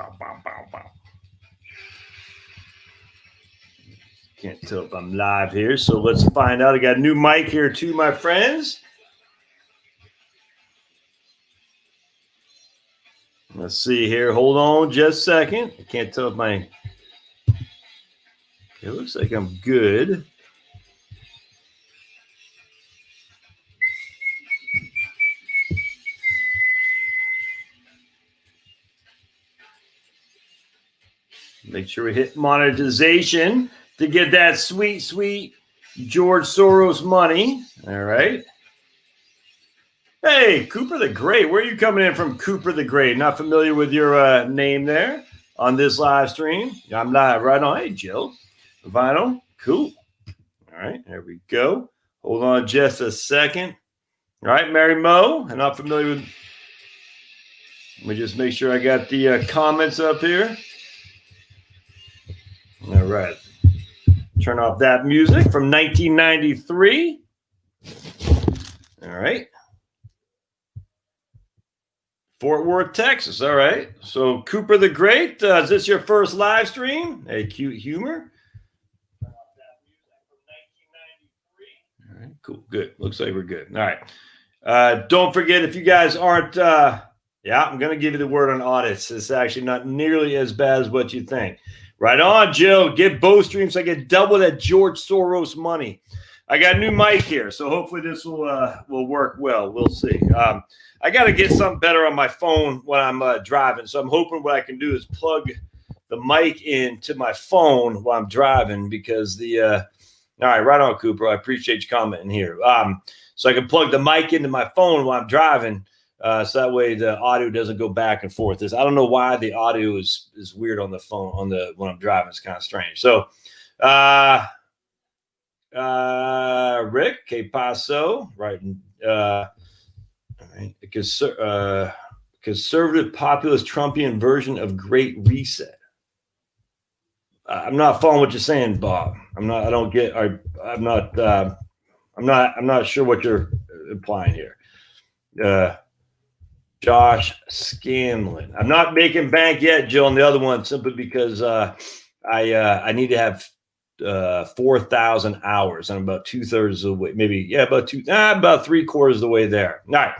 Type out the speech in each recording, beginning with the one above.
Bow, bow, bow, bow. Can't tell if I'm live here, so let's find out. I got a new mic here too, my friends. Let's see here. Hold on just a second. I can't tell if my... It looks like I'm good. Make sure we hit monetization to get that sweet, sweet George Soros money. All right. Hey, Cooper the Great. Where are you coming in from, Cooper the Great? Not familiar with your name there on this live stream. I'm live right on. Hey, Jill. Vinyl. Cool. All right. There we go. Hold on just a second. All right, Mary Mo. I'm not familiar with... Let me just make sure I got the comments up here. All right. Turn off that music from 1993. All right. Fort Worth, Texas. All right. So Cooper the Great, is this your first live stream? Hey, cute humor. Turn off that music from 1993. All right. Cool. Good. Looks like we're good. All right. Don't forget, if you guys aren't, yeah, I'm going to give you the word on audits. It's actually not nearly as bad as what you think. Right on, Jill. Get both streams so I get double that George Soros money. I got a new mic here, so hopefully this will work well. We'll see. I got to get something better on my phone when I'm driving, so I'm hoping what I can do is plug the mic into my phone while I'm driving because all right, right on, Cooper. I appreciate you commenting here. So I can plug the mic into my phone while I'm driving. So that way the audio doesn't go back and forth. I don't know why the audio is weird on the phone when I'm driving. It's kind of strange. So, Rick Que Paso, right? All right. Conservative populist Trumpian version of Great Reset. I'm not following what you're saying, Bob. I'm not sure what you're implying here. Josh Scanlon. I'm not making bank yet, Jill, on the other one, simply because I need to have 4,000 hours. I'm about 2/3 of the way, maybe, yeah, about 3/4 of the way there. All right.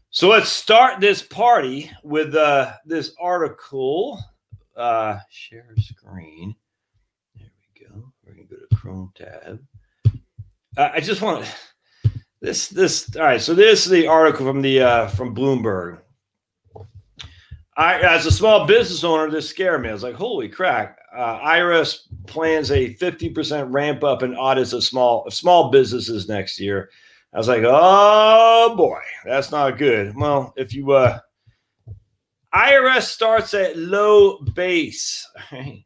So let's start this party with this article. Share screen. There we go. We're going to go to Chrome tab. I just want to... This all right. So this is the article from Bloomberg. As a small business owner, this scared me. I was like, "Holy crap!" IRS plans a 50% ramp up in audits of small businesses next year. I was like, "Oh boy, that's not good." Well, if you IRS starts at low base. Right?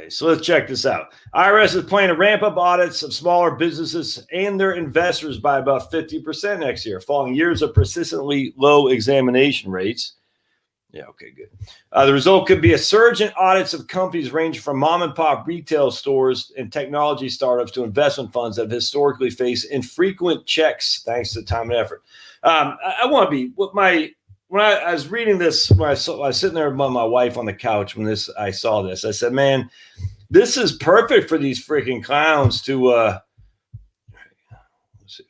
So let's check this out. IRS is planning to ramp up audits of smaller businesses and their investors by about 50% next year, following years of persistently low examination rates. Yeah, okay, good. The result could be a surge in audits of companies ranging from mom and pop retail stores and technology startups to investment funds that have historically faced infrequent checks thanks to time and effort. I want to be when I was reading this, I was sitting there with my wife on the couch when I saw this. I said, "Man, this is perfect for these freaking clowns to." Let's see,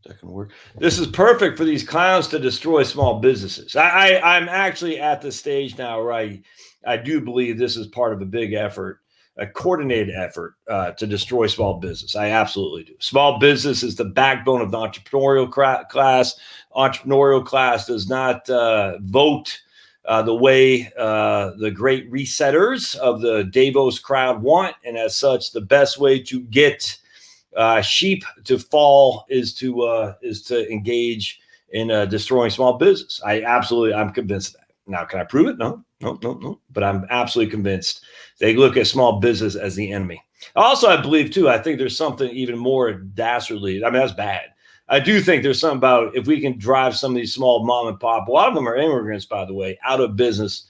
that can work. This is perfect for these clowns to destroy small businesses. I'm actually at the stage now where I do believe this is part of a big effort, a coordinated effort to destroy small business. I absolutely do. Small business is the backbone of the entrepreneurial class. Entrepreneurial class does not vote the way the great resetters of the Davos crowd want. And as such, the best way to get sheep to fall is to engage in destroying small business. I'm convinced of that. Now, can I prove it? No. But I'm absolutely convinced they look at small business as the enemy. Also, I believe, too, I think there's something even more dastardly. I mean, that's bad. I do think there's something about if we can drive some of these small mom and pop, a lot of them are immigrants, by the way, out of business.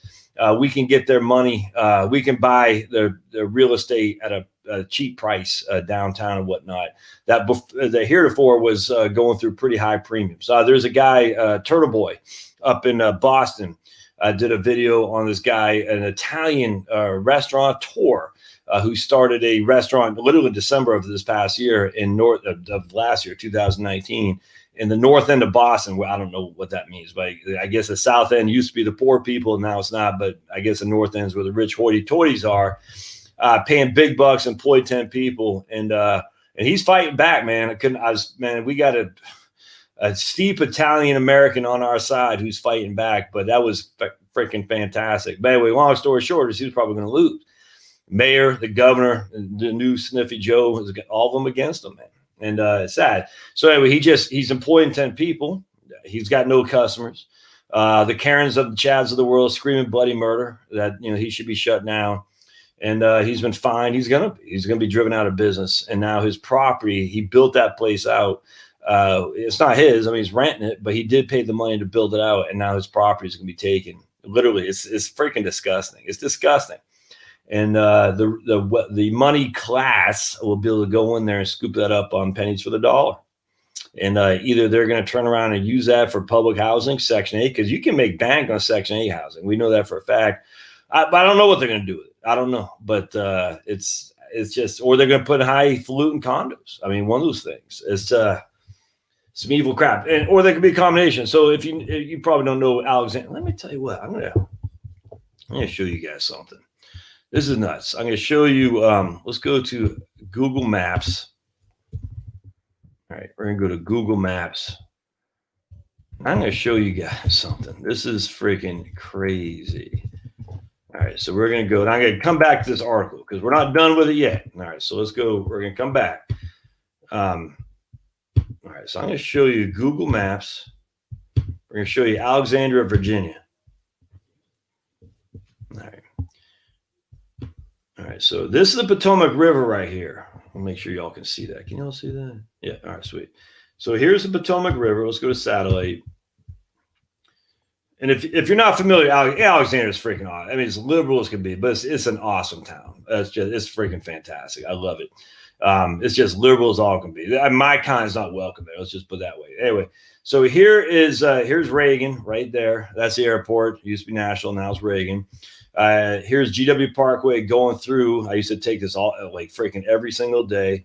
We can get their money. We can buy their real estate at a cheap price downtown and whatnot. That the heretofore was going through pretty high premiums. There's a guy, Turtle Boy, up in Boston. I did a video on this guy, an Italian restaurateur who started a restaurant literally December of this past year in of last year, 2019, in the north end of Boston. Well, I don't know what that means, but I guess the south end used to be the poor people, and now it's not. But I guess the north end is where the rich hoity-toities are, paying big bucks, employed 10 people, and he's fighting back, man. We got a steep Italian American on our side who's fighting back, but that was freaking fantastic. But anyway, long story short is he was probably going to lose. Mayor, the governor, the new Sniffy Joe, has got all of them against him, man. And it's sad. So anyway, he's employing 10 people. He's got no customers. The Karens of the Chads of the world screaming bloody murder that he should be shut down. And he's been fined. He's gonna be driven out of business. And now his property, he built that place out. It's not his. I mean, he's renting it, but he did pay the money to build it out. And now his property is gonna be taken. Literally, it's freaking disgusting. It's disgusting. And the money class will be able to go in there and scoop that up on pennies for the dollar. And either they're going to turn around and use that for public housing, Section 8, because you can make bank on Section 8 housing. We know that for a fact. But I don't know what they're going to do with it. I don't know. But it's just, or they're going to put highfalutin condos. I mean, one of those things. It's some evil crap. Or they could be a combination. So if you probably don't know Alexander, let me tell you what. I'm gonna show you guys something. This is nuts. I'm going to show you. Let's go to Google Maps. All right, we're going to go to Google Maps. I'm going to show you guys something. This is freaking crazy. All right, so we're going to go, and I'm going to come back to this article because we're not done with it yet. All right, so let's go. We're going to come back. All right, so I'm going to show you Google Maps. We're going to show you Alexandria, Virginia. All right. All right, so this is the Potomac River right here. I'll make sure y'all can see that. Can y'all see that? Yeah, all right, sweet. So here's the Potomac River. Let's go to satellite. And if you're not familiar, Alexandria is freaking awesome. I mean, it's liberal as can be, but it's an awesome town. It's freaking fantastic. I love it. It's just liberal as all can be. My kind is not welcome there. Let's just put it that way. Anyway, so here's Reagan right there. That's the airport. It used to be National, now it's Reagan. Here's GW Parkway going through. I used to take this all like freaking every single day.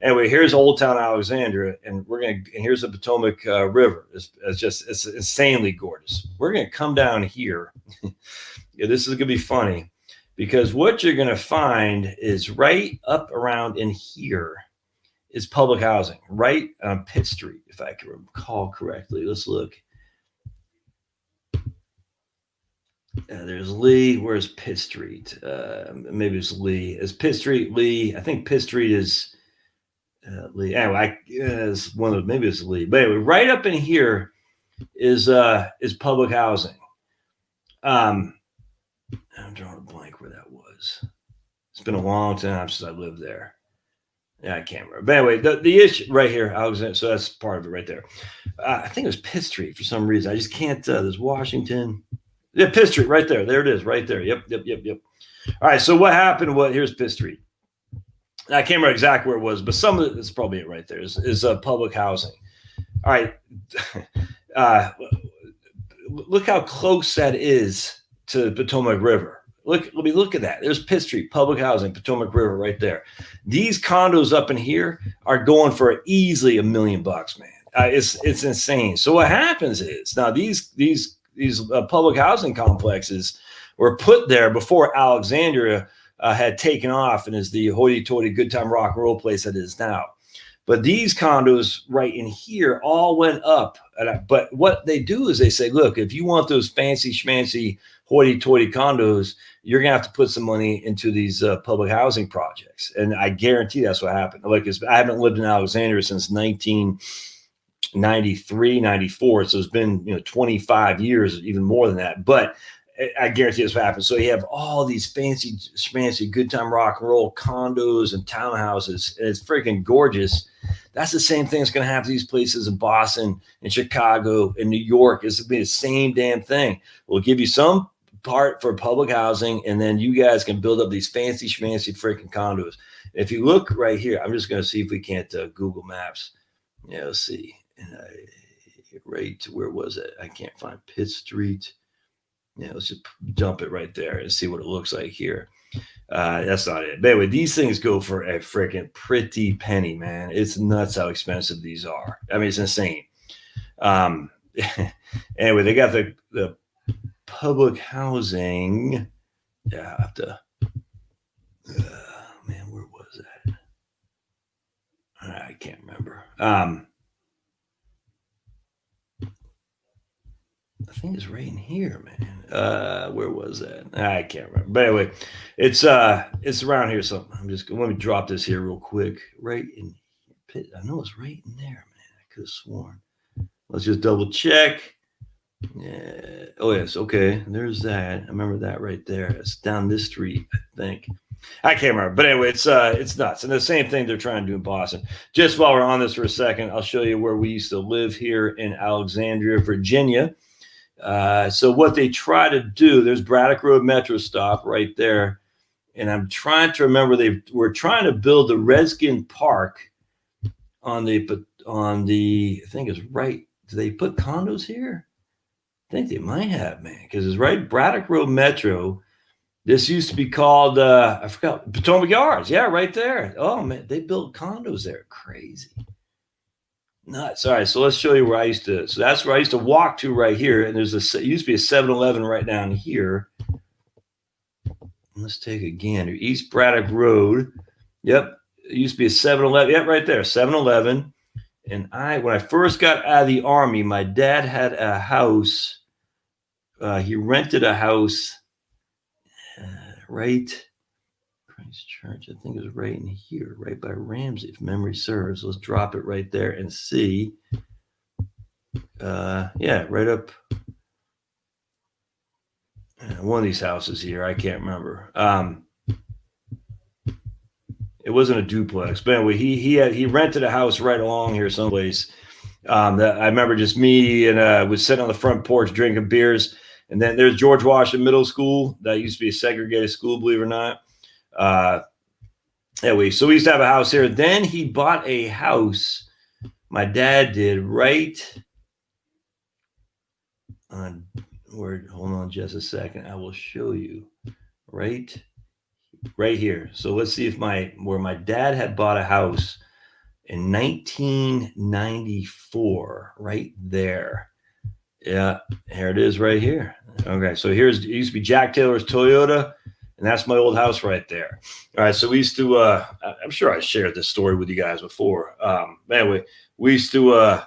Anyway, here's Old Town Alexandria, and here's the Potomac River. It's insanely gorgeous. We're gonna come down here. Yeah, this is gonna be funny because what you're gonna find is right up around in here is public housing, right on Pitt Street, if I can recall correctly. Let's look. There's Lee. Where's Pitt Street? Maybe it's Lee. Is Pitt Street Lee? I think Pitt Street is Lee. Anyway, it's one of maybe it's Lee. But anyway, right up in here is public housing. I'm drawing a blank where that was. It's been a long time since I lived there. Yeah, I can't remember. But anyway, the issue right here, Alexander. So that's part of it right there. I think it was Pitt Street for some reason. I just can't. There's Washington. Yeah, Pitt Street, right there. There it is, right there. Yep. All right, so what happened? Here's Pitt Street. I can't remember exactly where it was, but some of it is probably it right there. Is public housing. All right, look how close that is to the Potomac River. Let me look at that. There's Pitt Street, public housing, Potomac River, right there. These condos up in here are going for easily $1 million, man. It's insane. So what happens is now these public housing complexes were put there before Alexandria had taken off and is the hoity-toity good time rock and roll place that it is now. But these condos right in here all went up. But what they do is they say, look, if you want those fancy schmancy hoity-toity condos, you're going to have to put some money into these public housing projects. And I guarantee that's what happened. Like I haven't lived in Alexandria since 1993, 94. So it's been 25 years, even more than that. But I guarantee that's what happened. So you have all these fancy schmancy good time rock and roll condos and townhouses, and it's freaking gorgeous. That's the same thing that's going to happen to these places in Boston, in Chicago, in New York. It's going to be the same damn thing. We'll give you some part for public housing, and then you guys can build up these fancy schmancy freaking condos. If you look right here, I'm just going to see if we can't Google Maps. Yeah, let's see. And right, where was it? I can't find Pitt Street. Yeah, let's just dump it right there and see what it looks like here. That's not it. But anyway, these things go for a freaking pretty penny, man. It's nuts how expensive these are. I mean, it's insane. Anyway, they got the public housing. Yeah, I have to. Man, where was that? I can't remember. I think it's right in here, man. Where was that? I can't remember. But anyway, it's around here. So let me drop this here real quick. Right in Pitt. I know it's right in there, man. I could have sworn. Let's just double check. Yeah. Oh yes. Okay. There's that. I remember that right there. It's down this street, I think. I can't remember, but anyway, it's nuts. And the same thing they're trying to do in Boston. Just while we're on this for a second, I'll show you where we used to live here in Alexandria, Virginia. So what they try to do, there's Braddock Road Metro stop right there. And I'm trying to remember, they were trying to build the Redskin Park on the, I think it's right. Do they put condos here? I think they might have, man, because it's right Braddock Road Metro. This used to be called, I forgot, Potomac Yards. Yeah, right there. Oh, man, they built condos there. Crazy. Nuts. All right, so let's show you where I used to. So that's where I used to walk to right here. And there's it used to be a 7-Eleven right down here. Let's take a gander. East Braddock Road. Yep. It used to be a 7-Eleven. Yep, right there, 7-Eleven. And when I first got out of the Army, my dad had a house. He rented a house right Christ Church. I think it was right in here, right by Ramsey, if memory serves. Let's drop it right there and see. Yeah, right up. One of these houses here. I can't remember. It wasn't a duplex, but anyway, he rented a house right along here someplace. That I remember just me and was sitting on the front porch drinking beers. And then there's George Washington Middle School. That used to be a segregated school, believe it or not. Anyway, so we used to have a house here. Then he bought a house. My dad did right on where. Hold on just a second. I will show you. Right here. So let's see if where my dad had bought a house in 1994. Right there. Yeah, here it is right here. Okay, so it used to be Jack Taylor's Toyota, and that's my old house right there. All right, so we used to, I'm sure I shared this story with you guys before. Anyway, we used to, I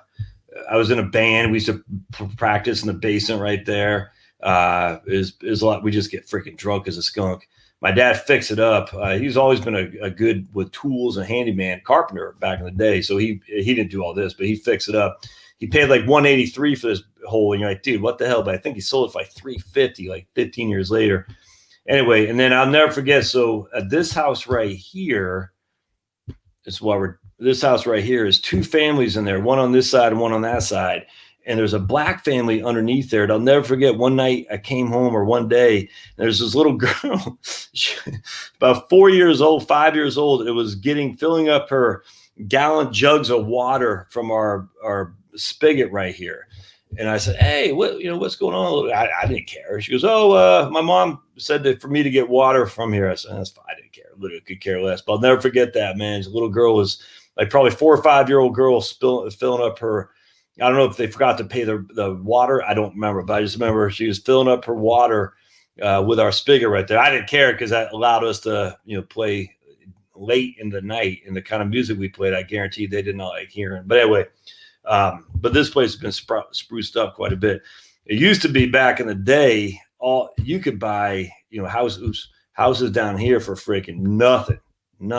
was in a band. We used to practice in the basement right there. Is a lot. We just get freaking drunk as a skunk. My dad fixed it up. He's always been a good with tools and handyman carpenter back in the day. So he didn't do all this, but he fixed it up. He paid like $183 for this hole, and you're like, dude, what the hell? But I think he sold it for like $350, like 15 years later. Anyway, and then I'll never forget. So this house right here is this house right here is two families in there, one on this side and one on that side. And there's a black family underneath there. And I'll never forget one night I came home, or one day, and there's this little girl, about 4 years old, 5 years old. It was filling up her gallon jugs of water from our spigot right here. And I said, hey, what's going on? I didn't care. She goes, my mom said that for me to get water from here. I said, that's fine. I didn't care. Literally could care less. But I'll never forget that, man. The little girl was like probably 4 or 5 year old girl filling up her. I don't know if they forgot to pay the water. I don't remember, but I just remember she was filling up her water with our spigot right there. I didn't care because that allowed us to, play late in the night, and the kind of music we played, I guarantee they did not like hearing. But anyway, but this place has been spruced up quite a bit. It used to be back in the day, you could buy, houses down here for freaking nothing. And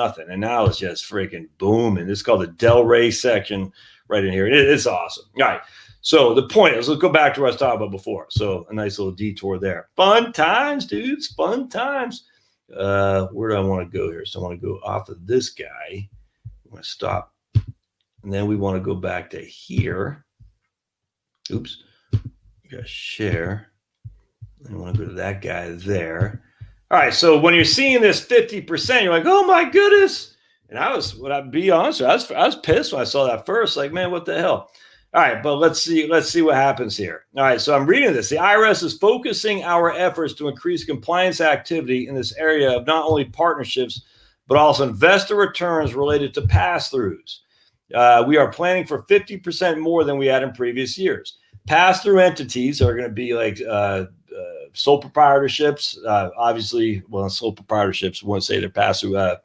now it's just freaking booming. It's called the Delray section right in here. It's awesome. All right. So the point is, let's go back to what I was talking about before. So a nice little detour there. Fun times, dudes. Fun times. Where do I want to go here? So I want to go off of this guy. I'm going to stop. And then we want to go back to here. Oops. We got to share. I want to go to that guy there. All right. So when you're seeing this 50%, you're like, oh my goodness. And when I be honest, I was pissed when I saw that first. Like, man, what the hell? All right, but let's see what happens here. All right, so I'm reading this. The IRS is focusing our efforts to increase compliance activity in this area of not only partnerships, but also investor returns related to pass-throughs. We are planning for 50% more than we had in previous years. Pass-through entities are going to be like sole proprietorships. Obviously, well, sole proprietorships won't say they're pass-through.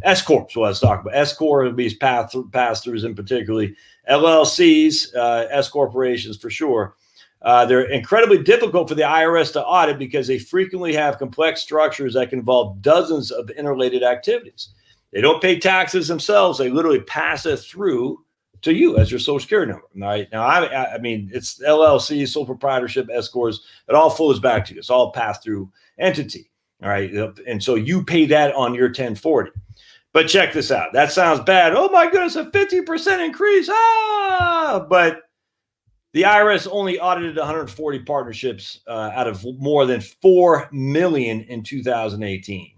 S corps, what I was talking about. S corps would be pass-throughs, in particularly LLCs, S corporations for sure. They're incredibly difficult for the IRS to audit because they frequently have complex structures that can involve dozens of interrelated activities. They don't pay taxes themselves; they literally pass it through to you as your Social Security number. Right now, I mean, it's LLC, sole proprietorship, S corps. It all flows back to you. It's all a pass-through entity. All right, and so you pay that on your 1040. But check this out. That sounds bad. Oh my goodness, a 50% increase. But the IRS only audited 140 partnerships out of more than 4 million in 2018.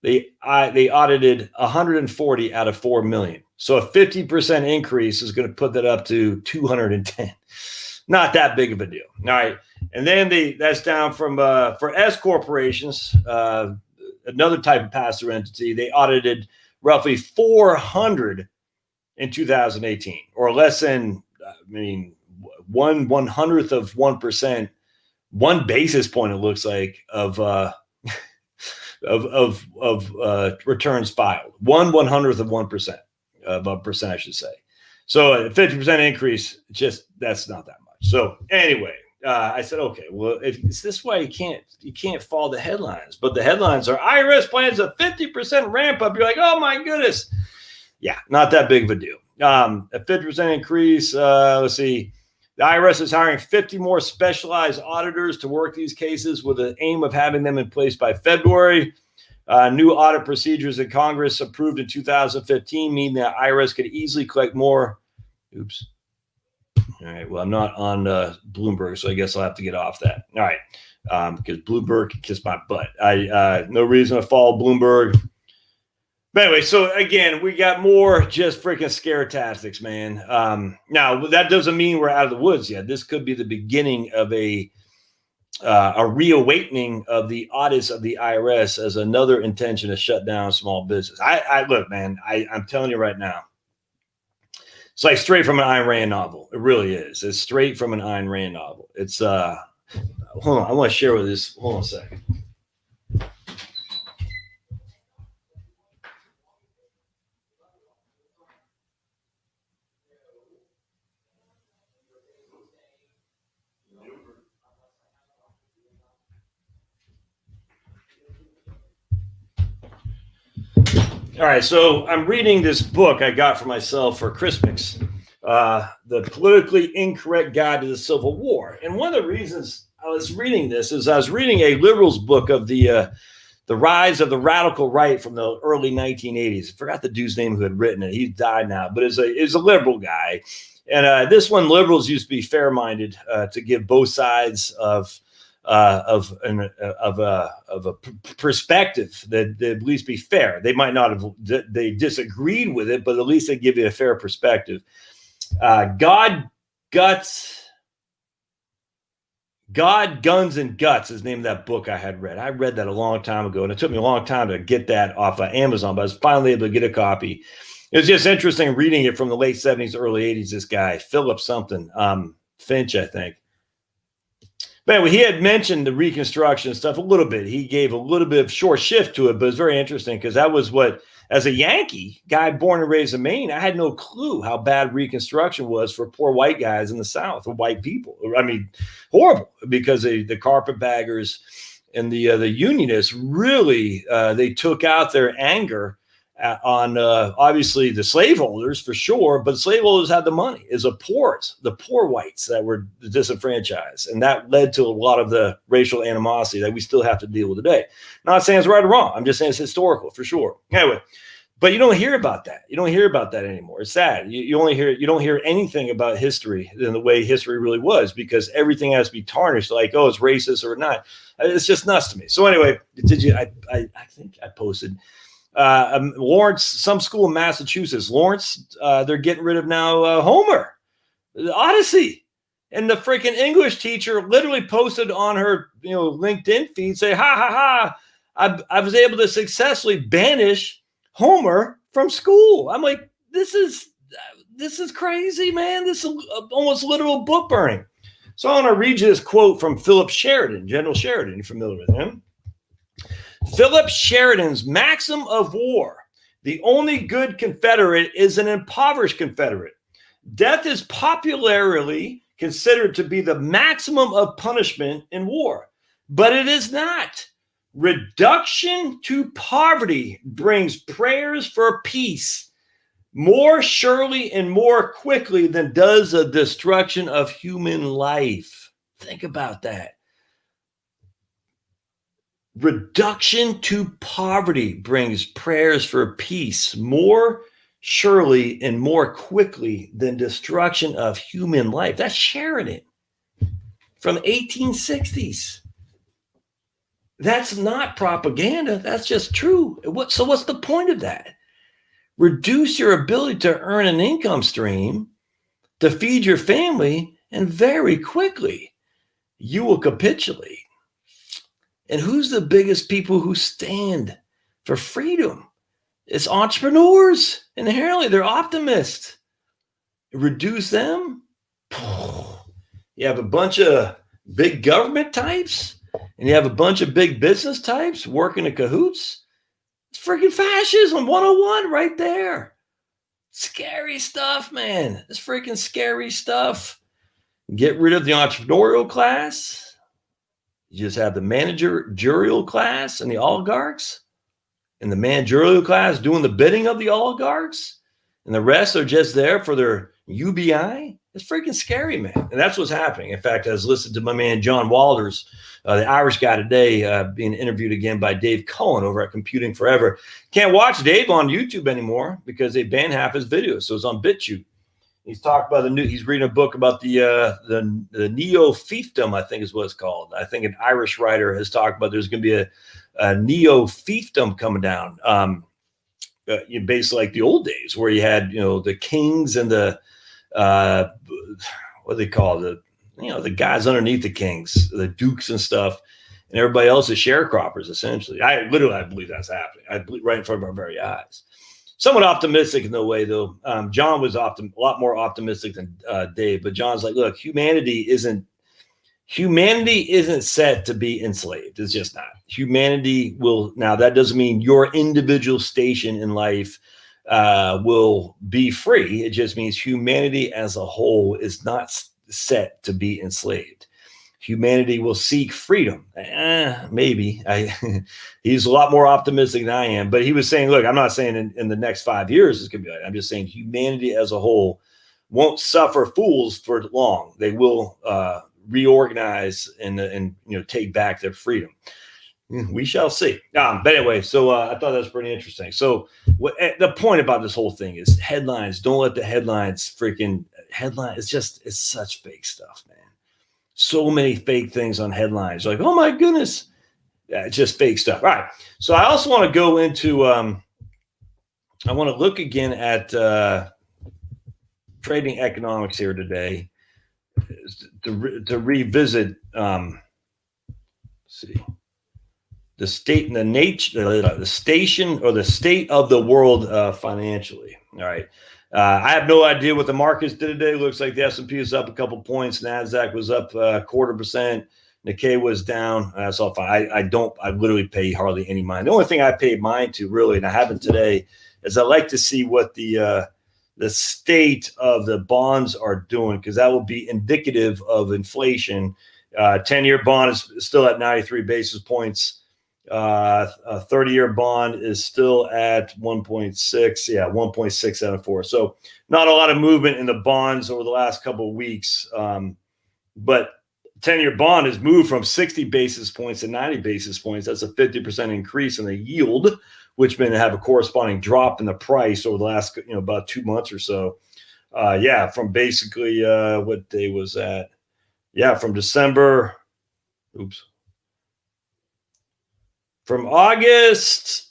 They audited 140 out of 4 million. So a 50% increase is going to put that up to 210. Not that big of a deal. All right. And then that's down from for S corporations, another type of pass-through entity. They audited roughly 400 in 2018, or less than, 1/100th of 1%, 1 basis point. It looks like of returns filed. 1/100th of 1% of a percent, I should say. So a 50% increase, that's not that much. So anyway. I said, okay, well, if it's this way, you can't follow the headlines. But the headlines are IRS plans a 50% ramp up. You're like, oh my goodness. Yeah, not that big of a deal. A 50% increase. Let's see. The IRS is hiring 50 more specialized auditors to work these cases with the aim of having them in place by February. New audit procedures that Congress approved in 2015 mean that IRS could easily collect more. Oops. All right. Well, I'm not on Bloomberg, so I guess I'll have to get off that. All right. Because Bloomberg can kiss my butt. No reason to follow Bloomberg. But anyway, so again, we got more just freaking scare tactics, man. Now, that doesn't mean we're out of the woods yet. This could be the beginning of a reawakening of the audits of the IRS as another intention to shut down small business. Look, man, I'm telling you right now. It's like straight from an Ayn Rand novel. It really is. It's straight from an Ayn Rand novel. It's hold on. I want to share with this. Hold on a second. All right, so I'm reading this book I got for myself for Christmas, The Politically Incorrect Guide to the Civil War. And one of the reasons I was reading this is I was reading a liberal's book of the rise of the radical right from the early 1980s. I forgot the dude's name who had written it. He's died now, but it's a liberal guy. And this one, liberals used to be fair-minded to give both sides of a perspective that at least be fair. They might not have they disagreed with it, but at least they give you a fair perspective. God, Guns and Guts is the name of that book I had read. I read that a long time ago, and it took me a long time to get that off of Amazon, but I was finally able to get a copy. It was just interesting reading it from the late 70s, early 80s. This guy, Philip something, Finch, I think. But anyway, he had mentioned the Reconstruction stuff a little bit. He gave a little bit of short shift to it, but it's very interesting because that was what, as a Yankee guy born and raised in Maine, I had no clue how bad Reconstruction was for poor white guys in the South, or white people. I mean, horrible, because the carpetbaggers and the unionists really, they took out their anger on obviously the slaveholders for sure, but slaveholders had the money. It's the poor whites that were disenfranchised, and that led to a lot of the racial animosity that we still have to deal with today. Not saying it's right or wrong. I'm just saying it's historical for sure. Anyway, but you don't hear about that. You don't hear about that anymore. It's sad. You don't hear anything about history in the way history really was, because everything has to be tarnished. Like, oh, it's racist or not. It's just nuts to me. So anyway, I think I posted Lawrence, some school in Massachusetts, Lawrence, they're getting rid of now Homer, the Odyssey. And the freaking English teacher literally posted on her, LinkedIn feed, say, ha, ha, ha, I was able to successfully banish Homer from school. I'm like, this is crazy, man. This is almost literal book burning. So I want to read you this quote from Philip Sheridan, General Sheridan. You familiar with him? Philip Sheridan's maxim of war: the only good Confederate is an impoverished Confederate. Death is popularly considered to be the maximum of punishment in war, but it is not. Reduction to poverty brings prayers for peace more surely and more quickly than does the destruction of human life. Think about that. Reduction to poverty brings prayers for peace more surely and more quickly than destruction of human life. That's Sheridan from 1860s. That's not propaganda. That's just true. So what's the point of that? Reduce your ability to earn an income stream to feed your family, and very quickly you will capitulate. And who's the biggest people who stand for freedom? It's entrepreneurs. Inherently, they're optimists. Reduce them. You have a bunch of big government types, and you have a bunch of big business types working in cahoots. It's freaking fascism 101 right there. Scary stuff, man. It's freaking scary stuff. Get rid of the entrepreneurial class. You just have the managerial class and the oligarchs, and the managerial class doing the bidding of the oligarchs, and the rest are just there for their UBI. It's freaking scary, man. And that's what's happening. In fact, I was listening to my man John Walters, the Irish guy today, being interviewed again by Dave Cohen over at Computing Forever. Can't watch Dave on YouTube anymore because they banned half his videos, so it's on BitChute. He's talked about he's reading a book about the neo-fiefdom, I think is what it's called. I think an Irish writer has talked about there's going to be a neo-fiefdom coming down. Basically like the old days where you had, the kings and the, what do they call it? The guys underneath the kings, the dukes and stuff, and everybody else is sharecroppers, essentially. I believe that's happening. I believe right in front of our very eyes. Somewhat optimistic in the way, though. John was a lot more optimistic than Dave, but John's like, look, humanity isn't set to be enslaved. It's just not. Humanity will, now that doesn't mean your individual station in life will be free. It just means humanity as a whole is not set to be enslaved. Humanity will seek freedom. Maybe. He's a lot more optimistic than I am, but he was saying, look, I'm not saying in the next 5 years it's going to be like that. I'm just saying humanity as a whole won't suffer fools for long. They will reorganize and take back their freedom. We shall see. But anyway, so I thought that was pretty interesting. So the point about this whole thing is headlines. Don't let the headlines it's such fake stuff, man. So many fake things on headlines. Like, oh my goodness. It's just fake stuff. All right. So I also want to go into, I want to look again at trading economics here today to revisit, let's see, the state and the state of the world financially. All right. I have no idea what the markets did today. Looks like the S&P is up a couple points. NASDAQ was up 0.25%. Nikkei was down. That's all fine. I literally pay hardly any mind. The only thing I pay mind to really, and I haven't today, is I like to see what the state of the bonds are doing, because that will be indicative of inflation. 10-year bond is still at 93 basis points. A 30-year bond is still at 1.6. Yeah, 1.674. So not a lot of movement in the bonds over the last couple of weeks. But 10-year bond has moved from 60 basis points to 90 basis points. That's a 50% increase in the yield, which meant to have a corresponding drop in the price over the last, about 2 months or so. From basically what day was that? Yeah, from December. From August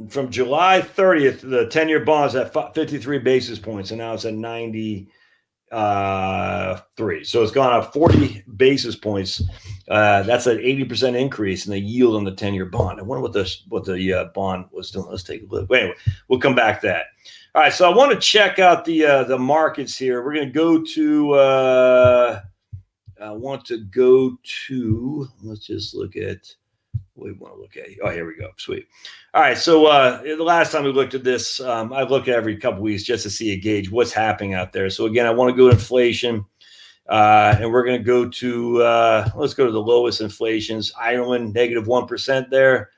from July 30th, the 10-year bond is at 53 basis points, and now it's at 93. So it's gone up 40 basis points. That's an 80% increase in the yield on the 10-year bond. I wonder what the bond was doing. Let's take a look. Anyway, we'll come back to that. All right, so I want to check out the markets here. We're going to go to. I want to go to. Let's just look at. We want to look at. Oh, here we go. Sweet. All right. So the last time we looked at this, I look at every couple of weeks just to see a gauge what's happening out there. So again, I want to go to inflation, and we're going to go to let's go to the lowest inflations. Ireland -1% there.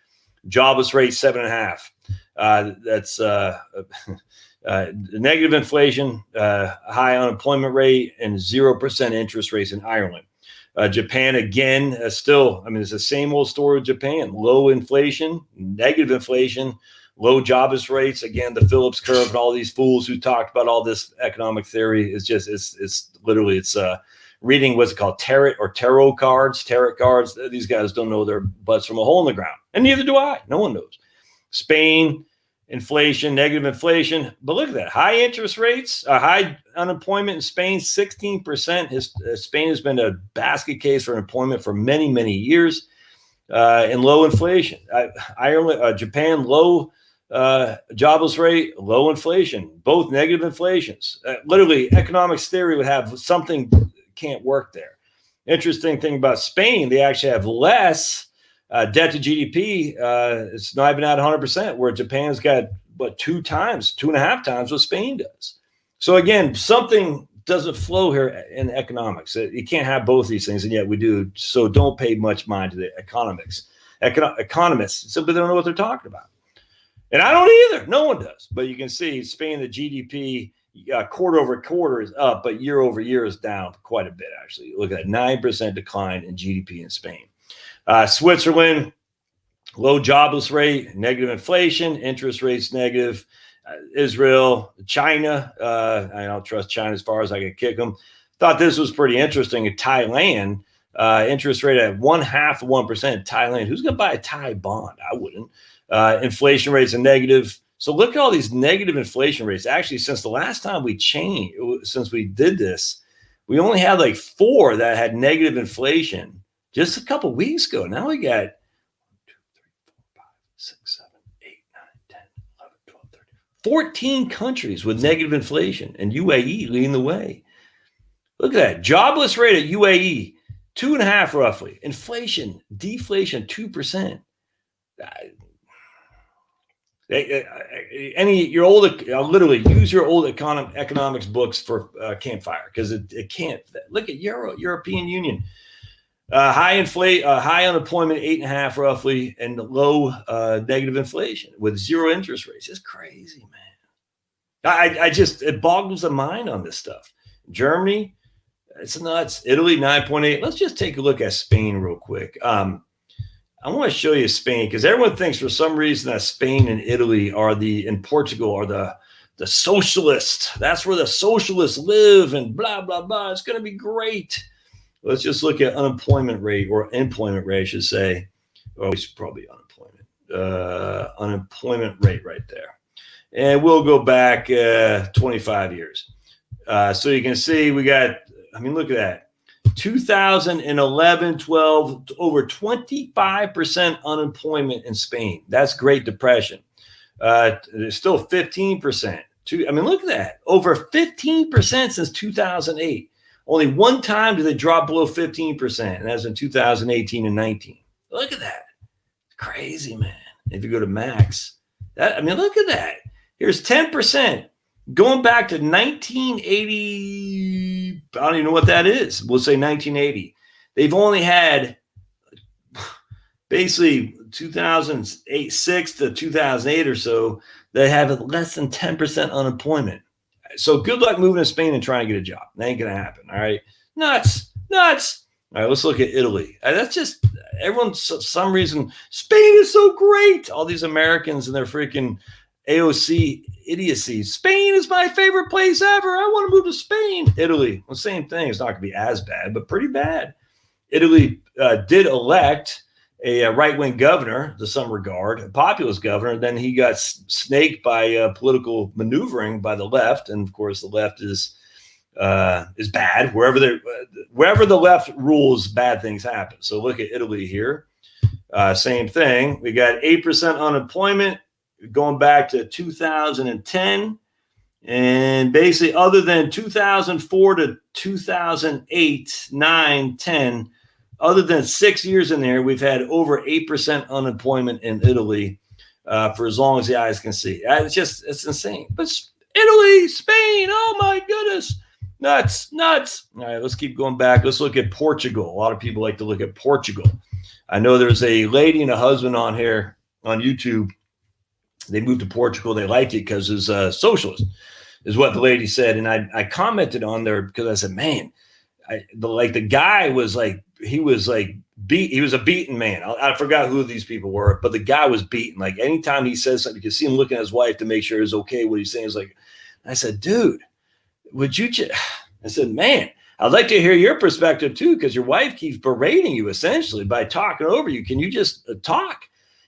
Jobless rate 7.5. That's negative inflation, high unemployment rate, and 0% interest rates in Ireland. Japan, again, still, I mean, it's the same old story with Japan. Low inflation, negative inflation, low jobless rates. Again, the Phillips curve and all these fools who talked about all this economic theory is just, it's literally reading what's it called, tarot cards. These guys don't know their butts from a hole in the ground. And neither do I. No one knows. Spain, inflation, negative inflation. But look at that. High interest rates, high unemployment in Spain, 16%. Spain has been a basket case for employment for many, many years, and low inflation. Ireland, Japan, low jobless rate, low inflation, both negative inflations. Literally, economics theory would have something can't work there. Interesting thing about Spain, they actually have less debt to GDP. It's not even at 100%, where Japan's got, 2.5 times what Spain does. So again, something doesn't flow here in economics. You can't have both these things, and yet we do. So don't pay much mind to the economists. Economists simply don't know what they're talking about. And I don't either. No one does. But you can see Spain, the GDP quarter over quarter is up, but year over year is down quite a bit, actually. Look at that 9% decline in GDP in Spain. Switzerland, low jobless rate, negative inflation, interest rates negative. Israel, China, I don't trust China as far as I could kick them. Thought this was pretty interesting. In Thailand, interest rate at 0.5% of 1%. Thailand, who's going to buy a Thai bond? I wouldn't. Inflation rates are negative. So look at all these negative inflation rates. Actually, since the last time since we did this, we only had like 4 that had negative inflation just a couple weeks ago. Now we got 1, 2, 3, 4, 5, 6, 7, 8, 9, 10, 11, 12, 13, 14 countries with negative inflation, and UAE leading the way. Look at that. Jobless rate at UAE, 2.5 roughly. Inflation, deflation, 2%. Literally use your old economics books for campfire, because it can't. Look at European Union. High unemployment, 8.5 roughly, and low negative inflation with 0 interest rates. It's crazy, man. It boggles the mind on this stuff. Germany, it's nuts. Italy, 9.8. Let's just take a look at Spain real quick. I want to show you Spain, because everyone thinks for some reason that Spain and Italy and Portugal are the socialists. That's where the socialists live, and blah, blah, blah. It's going to be great. Let's just look at unemployment rate, or employment rate, I should say. Oh, it's probably unemployment. Unemployment rate right there. And we'll go back 25 years. So you can see we got, look at that. 2011, 12, over 25% unemployment in Spain. That's Great Depression. There's still 15%. Look at that. Over 15% since 2008. Only one time did they drop below 15%, and that's in 2018 and 19. Look at that. Crazy, man. If you go to max, look at that. Here's 10%. Going back to 1980, I don't even know what that is. We'll say 1980. They've only had basically 2006 to 2008 or so, they have less than 10% unemployment. So good luck moving to Spain and trying to get a job. That ain't going to happen. All right. Nuts. All right. Let's look at Italy. That's just everyone, for some reason, Spain is so great. All these Americans and their freaking AOC idiocy. Spain is my favorite place ever. I want to move to Spain. Italy, well, same thing. It's not going to be as bad, but pretty bad. Italy did elect a right-wing governor to some regard, a populist governor. Then he got snaked by political maneuvering by the left, and of course, the left is bad. Wherever the left rules, bad things happen. So look at Italy here. Same thing. We got 8% unemployment going back to 2010. And basically, other than 2004 to 2008, 9, 10, other than 6 years in there, we've had over 8% unemployment in Italy for as long as the eyes can see. It's insane. But Italy, Spain, oh my goodness. Nuts. All right, let's keep going back. Let's look at Portugal. A lot of people like to look at Portugal. I know there's a lady and a husband on here on YouTube. They moved to Portugal. They liked it because it's socialist, is what the lady said. And I commented on there because I said, man, the guy was like, he was a beaten man. I forgot who these people were, but the guy was beaten. Like anytime he says something, you can see him looking at his wife to make sure it's okay. What he's saying is like, I said, dude, would you I said, man, I'd like to hear your perspective too, because your wife keeps berating you essentially by talking over you. Can you just talk?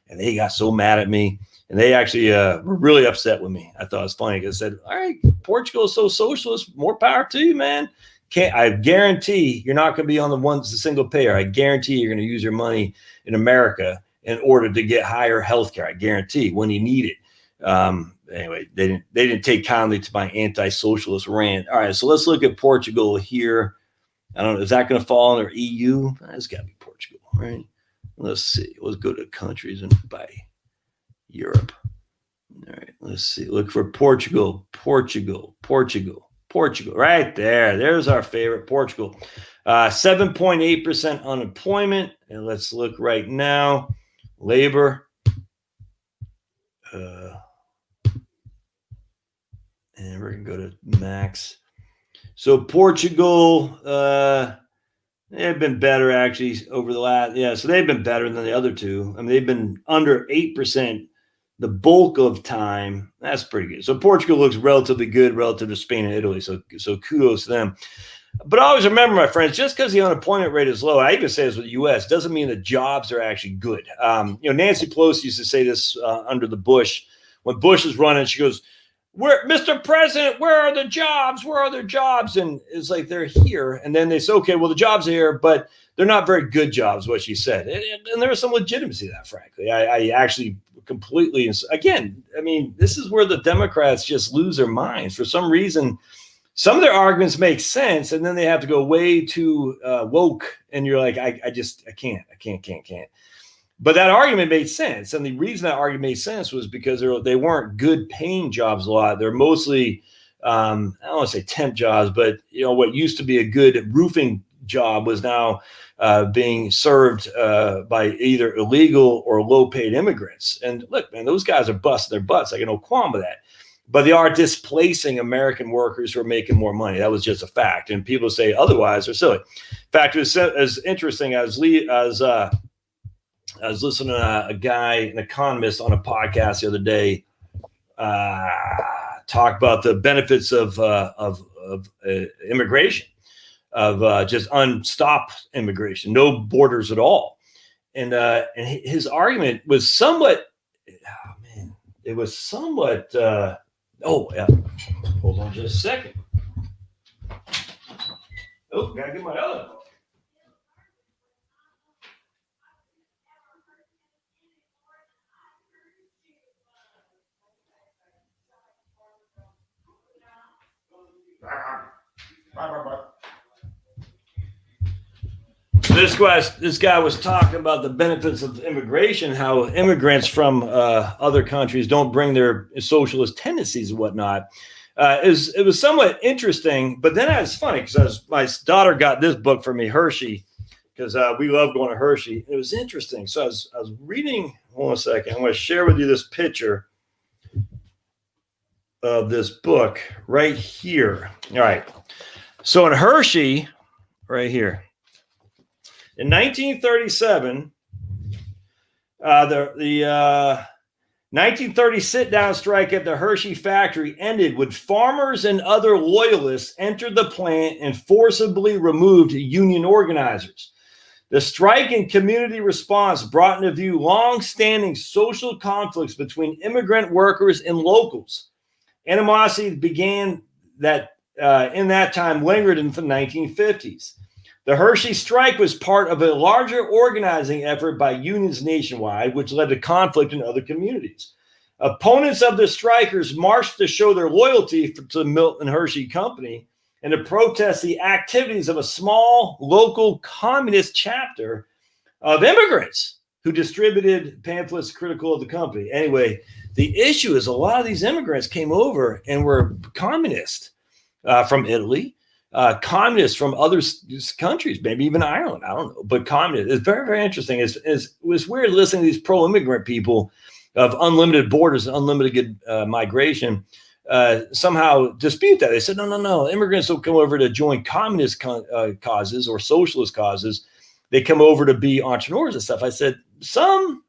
And they got so mad at me, and they actually were really upset with me. I thought it was funny because I said, all right, Portugal is so socialist, more power to you, man. I guarantee you're not going to be on the single payer. I guarantee you're going to use your money in America in order to get higher health care. I guarantee when you need it. Anyway, they didn't take kindly to my anti-socialist rant. All right, so let's look at Portugal here. I don't know, is that going to fall under EU? It's got to be Portugal, right? Let's see. Let's go to countries and by Europe. All right, let's see. Look for Portugal. Right there. There's our favorite, Portugal. 7.8% unemployment. And let's look right now. Labor. And we're going to go to max. So Portugal, they've been better actually over the last, so they've been better than the other two. I mean, they've been under 8% the bulk of time. That's pretty good. So Portugal looks relatively good relative to Spain and Italy. So kudos to them. But always remember, my friends, just because the unemployment rate is low, I even say this with the U.S., doesn't mean the jobs are actually good. Nancy Pelosi used to say this under the Bush. When Bush was running, she goes, Mr. President, where are the jobs? Where are their jobs? And it's like, they're here. And then they say, okay, well, the jobs are here, but they're not very good jobs, what she said. And there was some legitimacy to that, frankly. I actually completely, again, I mean, this is where the Democrats just lose their minds. For some reason, some of their arguments make sense, and then they have to go way too woke. And you're like, I can't. But that argument made sense. And the reason that argument made sense was because they weren't good paying jobs a lot. They're mostly, I don't want to say temp jobs, but what used to be a good roofing job was now being served by either illegal or low paid immigrants. And look, man, those guys are busting their butts. I got no qualm with that. But they are displacing American workers who are making more money. That was just a fact. And people say otherwise are silly. In fact, it was as interesting as I was listening to a guy, an economist, on a podcast the other day, talk about the benefits of immigration, of just unstopped immigration, no borders at all. And his argument was somewhat, hold on just a second. Oh, gotta get my other book. This guy was talking about the benefits of immigration, how immigrants from other countries don't bring their socialist tendencies and whatnot. It was somewhat interesting, but then it's funny because my daughter got this book for me, Hershey, because we love going to Hershey. It was interesting. So I was reading. Hold on a second. I'm going to share with you this picture of this book right here. All right. So in Hershey, right here, in 1937, the 1930 sit-down strike at the Hershey factory ended when farmers and other loyalists entered the plant and forcibly removed union organizers. The strike and community response brought into view long-standing social conflicts between immigrant workers and locals. Animosity began that in that time lingered into the 1950s. The Hershey strike was part of a larger organizing effort by unions nationwide, which led to conflict in other communities. Opponents of the strikers marched to show their loyalty to the Milton Hershey Company and to protest the activities of a small local communist chapter of immigrants who distributed pamphlets critical of the company. Anyway, the issue is a lot of these immigrants came over and were communist from Italy, communists from other countries, maybe even Ireland. I don't know, but communist. It's very, very interesting. It was weird listening to these pro-immigrant people of unlimited borders, unlimited migration, somehow dispute that. They said, no, immigrants don't come over to join communist causes or socialist causes. They come over to be entrepreneurs and stuff. I said, some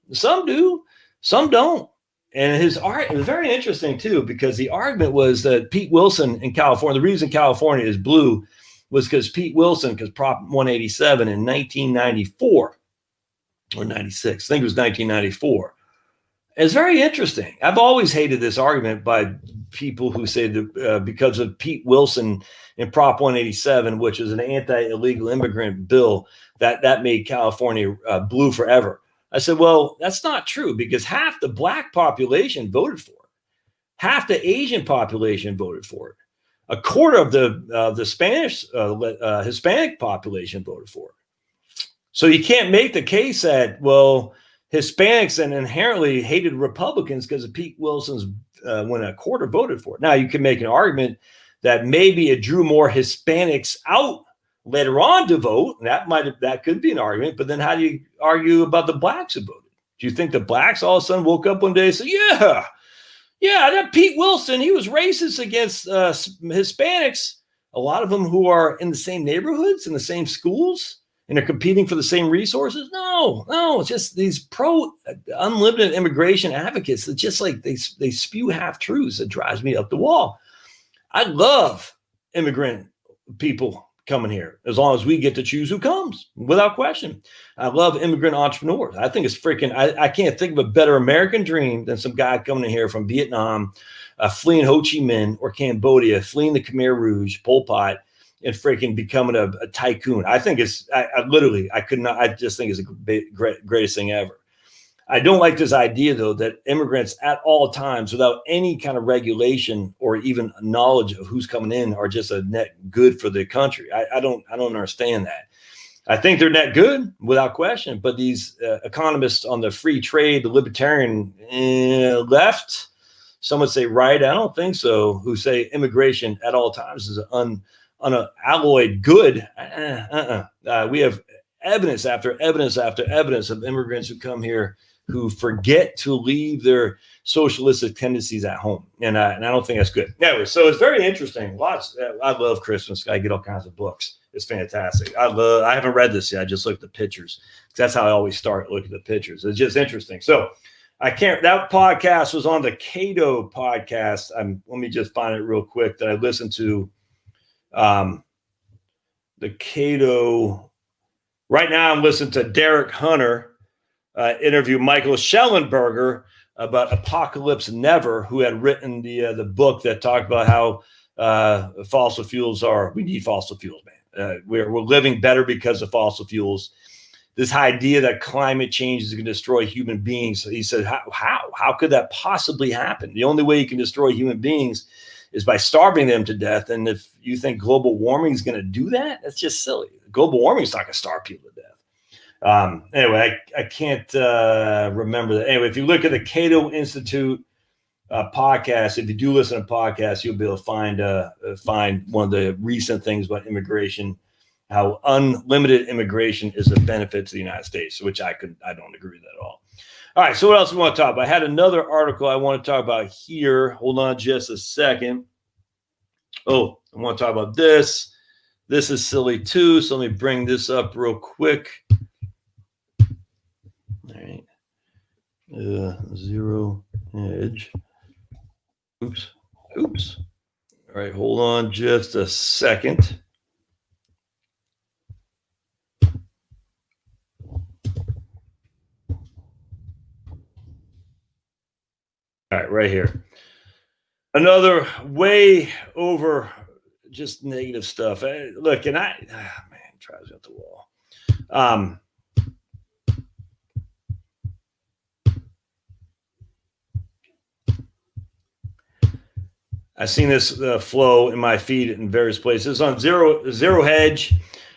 do, some don't. And his art, it was very interesting too, because the argument was that Pete Wilson in California, the reason California is blue was because Pete Wilson, because Prop 187 in 1994 or 96, I think it was 1994. It's very interesting. I've always hated this argument by people who say that because of Pete Wilson in Prop 187, which is an anti-illegal immigrant bill, that made California blue forever. I said, well, that's not true, because half the black population voted for it. Half the Asian population voted for it. A quarter of the Spanish Hispanic population voted for it. So you can't make the case that, well, Hispanics and inherently hated Republicans because of Pete Wilson's when a quarter voted for it. Now you can make an argument that maybe it drew more Hispanics out later on to vote. That could be an argument. But then how do you argue about the blacks who voted? Do you think the blacks all of a sudden woke up one day and said, yeah, that Pete Wilson, he was racist against Hispanics, a lot of them who are in the same neighborhoods, in the same schools, and are competing for the same resources? No, it's just these pro-unlimited immigration advocates that just like they spew half-truths that drives me up the wall. I love immigrant people coming here as long as we get to choose who comes, without question. I love immigrant entrepreneurs. I think it's freaking, I can't think of a better American dream than some guy coming in here from Vietnam, fleeing Ho Chi Minh or Cambodia, fleeing the Khmer Rouge, Pol Pot, and freaking becoming a tycoon. I think it's, I just think it's the greatest thing ever. I don't like this idea, though, that immigrants at all times, without any kind of regulation or even knowledge of who's coming in, are just a net good for the country. I don't understand that. I think they're net good without question, but these economists on the free trade, the libertarian left, some would say right, I don't think so, who say immigration at all times is unalloyed good. We have evidence after evidence after evidence of immigrants who come here who forget to leave their socialistic tendencies at home. And I don't think that's good. Anyway, so it's very interesting. I love Christmas. I get all kinds of books. It's fantastic. I haven't read this yet. I just looked at the pictures. That's how I always start, looking at the pictures. It's just interesting. So that podcast was on the Cato podcast. Let me just find it real quick that I listened to. The Cato, right now I'm listening to Derek Hunter interview Michael Schellenberger about Apocalypse Never, who had written the book that talked about how fossil fuels we need fossil fuels, man. We're living better because of fossil fuels. This idea that climate change is going to destroy human beings. He said, how could that possibly happen? The only way you can destroy human beings is by starving them to death. And if you think global warming is going to do that, that's just silly. Global warming is not going to starve people to death. Anyway, I can't remember that. Anyway, if you look at the Cato Institute podcast, if you do listen to podcasts, you'll be able to find one of the recent things about immigration, how unlimited immigration is a benefit to the United States, which I don't agree with that at all. All right, so what else do we want to talk about? I had another article I want to talk about here. Hold on just a second. Oh, I want to talk about this. This is silly too, so let me bring this up real quick. All right. Zero edge. Oops. All right, hold on just a second. right, right here. Another way over just negative stuff. Look, and man, tries at the wall. I've seen this flow in my feed in various places. On Zero Hedge,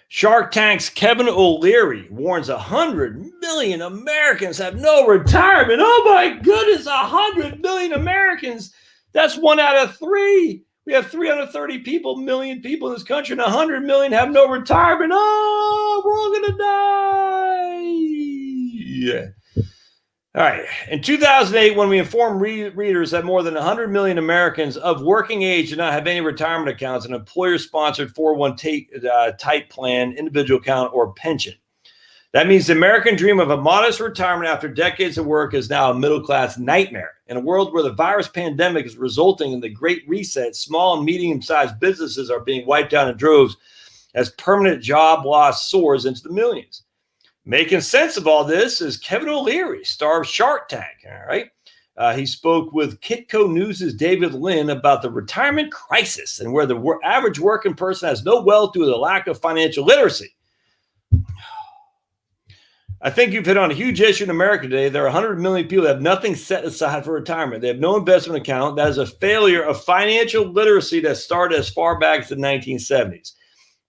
Shark Tank's Kevin O'Leary warns 100 million Americans have no retirement. Oh my goodness, 100 million Americans. That's 1 out of 3. We have 330 million people in this country, and 100 million have no retirement. Oh, we're all going to die. Yeah. All right. In 2008, when we informed readers that more than 100 million Americans of working age do not have any retirement accounts, an employer-sponsored 401 type plan, individual account, or pension. That means the American dream of a modest retirement after decades of work is now a middle-class nightmare. In a world where the virus pandemic is resulting in the Great Reset, small and medium-sized businesses are being wiped out in droves as permanent job loss soars into the millions. Making sense of all this is Kevin O'Leary, star of Shark Tank. All right. He spoke with Kitco News' David Lynn about the retirement crisis and where the average working person has no wealth due to the lack of financial literacy. I think you've hit on a huge issue in America today. There are 100 million people that have nothing set aside for retirement. They have no investment account. That is a failure of financial literacy that started as far back as the 1970s.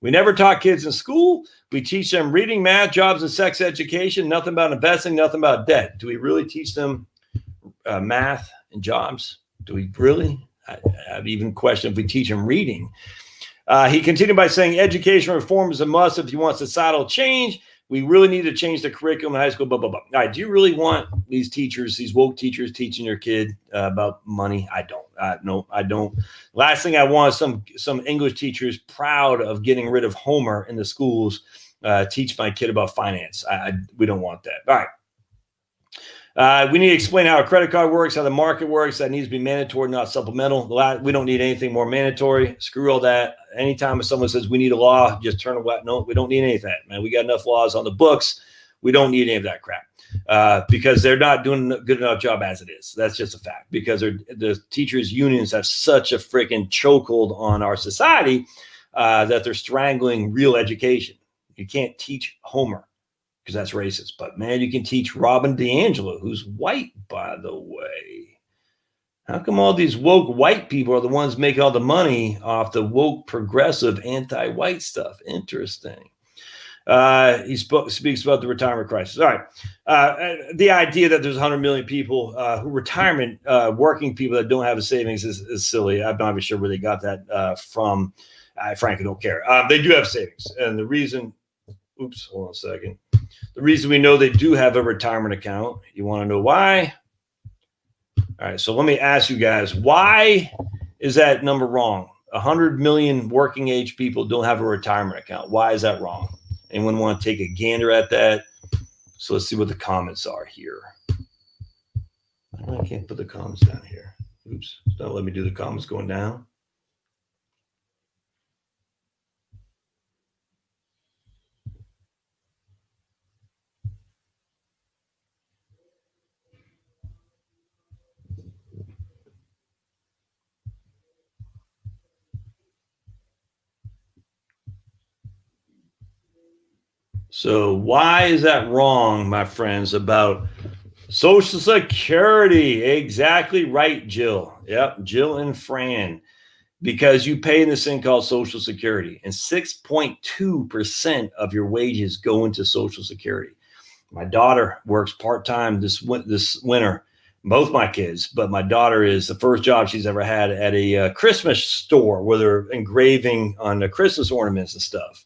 We never taught kids in school. We teach them reading, math, jobs, and sex education. Nothing about investing, nothing about debt. Do we really teach them math and jobs? Do we really? I've even questioned if we teach them reading. He continued by saying education reform is a must if you want societal change. We really need to change the curriculum in high school, blah, blah, blah. All right, do you really want these teachers, these woke teachers teaching your kid about money? I don't. No, I don't. Last thing I want is some English teachers proud of getting rid of Homer in the schools teach my kid about finance. We don't want that. All right. We need to explain how a credit card works, how the market works. That needs to be mandatory, not supplemental. We don't need anything more mandatory. Screw all that. Anytime someone says we need a law, just turn away. No, we don't need any of that, man. We got enough laws on the books. We don't need any of that crap because they're not doing a good enough job as it is. That's just a fact because the teachers' unions have such a freaking chokehold on our society that they're strangling real education. You can't teach Homer because that's racist. But, man, you can teach Robin DiAngelo, who's white, by the way. How come all these woke white people are the ones making all the money off the woke, progressive, anti-white stuff? Interesting. He speaks about the retirement crisis. All right. The idea that there's 100 million people working people that don't have a savings is silly. I'm not even sure where they got that from. I frankly don't care. They do have savings. And the reason, hold on a second. The reason we know they do have a retirement account, you want to know why? All right, so let me ask you guys, why is that number wrong? 100 million working age people don't have a retirement account. Why is that wrong? Anyone want to take a gander at that? So let's see what the comments are here. I can't put the comments down here. Oops, don't let me do the comments going down. So why is that wrong, my friends, about Social Security? Exactly right, Jill. Yep, Jill and Fran. Because you pay in this thing called Social Security, and 6.2% of your wages go into Social Security. My daughter works part-time this winter, both my kids, but my daughter is the first job she's ever had at a Christmas store where they're engraving on the Christmas ornaments and stuff.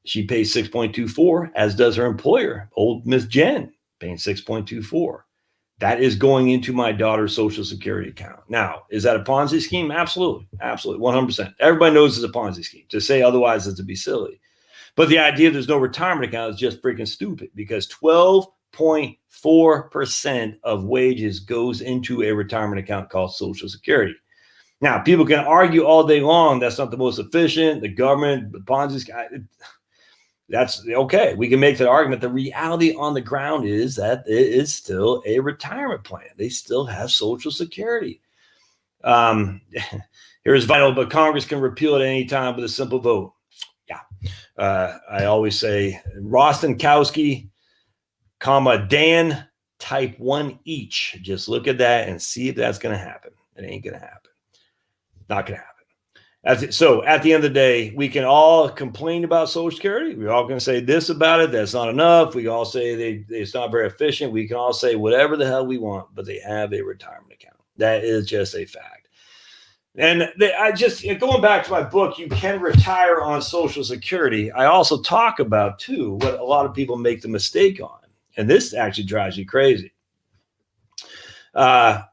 She pays 6.24, as does her employer, old Miss Jen, paying 6.24. That is going into my daughter's Social Security account. Now, is that a Ponzi scheme? Absolutely. Absolutely. 100%. Everybody knows it's a Ponzi scheme. To say otherwise is to be silly. But the idea there's no retirement account is just freaking stupid because 12.4% of wages goes into a retirement account called Social Security. Now, people can argue all day long that's not the most efficient, the government, the Ponzi scheme. That's okay. We can make that argument. The reality on the ground is that it is still a retirement plan. They still have Social Security. Here's vital, but Congress can repeal it at any time with a simple vote. Yeah. I always say Rostenkowski, Dan, type 1 each. Just look at that and see if that's going to happen. It ain't going to happen. Not going to happen. So at the end of the day, we can all complain about Social Security. We're all going to say this about it. That's not enough. We can all say it's not very efficient. We can all say whatever the hell we want, but they have a retirement account. That is just a fact. And going back to my book, You Can Retire on Social Security. I also talk about, too, what a lot of people make the mistake on. And this actually drives me crazy. So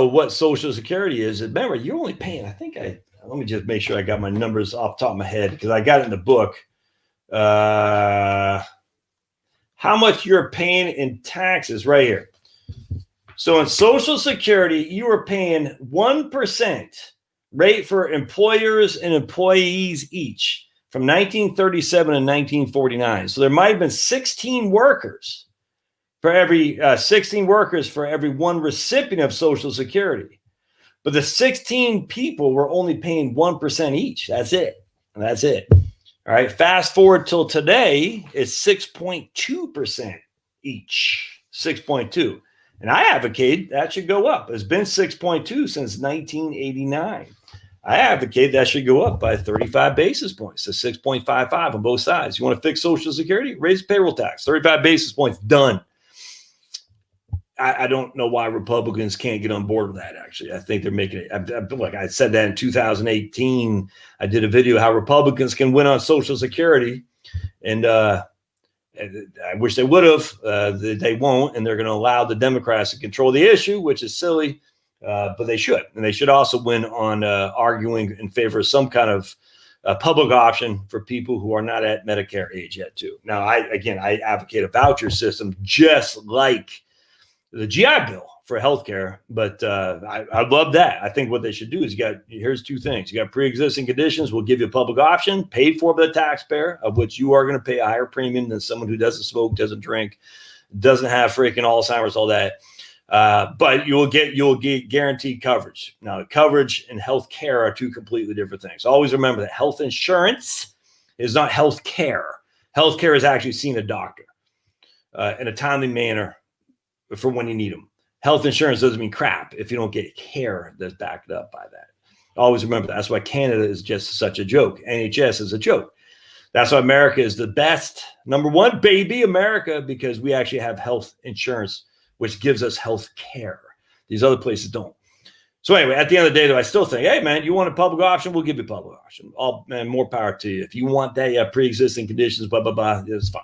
what Social Security is, remember, you're only paying, let me just make sure I got my numbers off the top of my head, because I got it in the book. How much you're paying in taxes right here. So in Social Security, you are paying 1% rate for employers and employees each from 1937 to 1949. So there might have been 16 workers for every 16 workers for every one recipient of Social Security. But the 16 people were only paying 1% each. That's it. And that's it. All right. Fast forward till today, it's 6.2% each. 6.2. And I advocate that should go up. It's been 6.2 since 1989. I advocate that should go up by 35 basis points to 6.55 on both sides. You want to fix Social Security? Raise payroll tax. 35 basis points, done. I don't know why Republicans can't get on board with that, actually. I think they're making it. Like I said that in 2018. I did a video how Republicans can win on Social Security. And I wish they would have. They won't. And they're going to allow the Democrats to control the issue, which is silly. But they should. And they should also win on arguing in favor of some kind of public option for people who are not at Medicare age yet, too. Now, I advocate a voucher system just like the GI Bill for healthcare, but I love that. I think what they should do is here's two things. You got pre-existing conditions. We'll give you a public option paid for by the taxpayer, of which you are going to pay a higher premium than someone who doesn't smoke, doesn't drink, doesn't have freaking Alzheimer's, all that. But you'll get guaranteed coverage. Now, coverage and healthcare are two completely different things. Always remember that health insurance is not healthcare. Healthcare is actually seeing a doctor in a timely manner for when you need them. Health insurance doesn't mean crap if you don't get care that's backed up by that. Always remember that. That's why Canada is just such a joke. NHS is a joke. That's why America is the best. Number one, baby, America, because we actually have health insurance, which gives us health care. These other places don't. So anyway, at the end of the day, though, I still think, hey, man, you want a public option? We'll give you a public option. More power to you. If you want that, you have pre-existing conditions, blah, blah, blah, it's fine.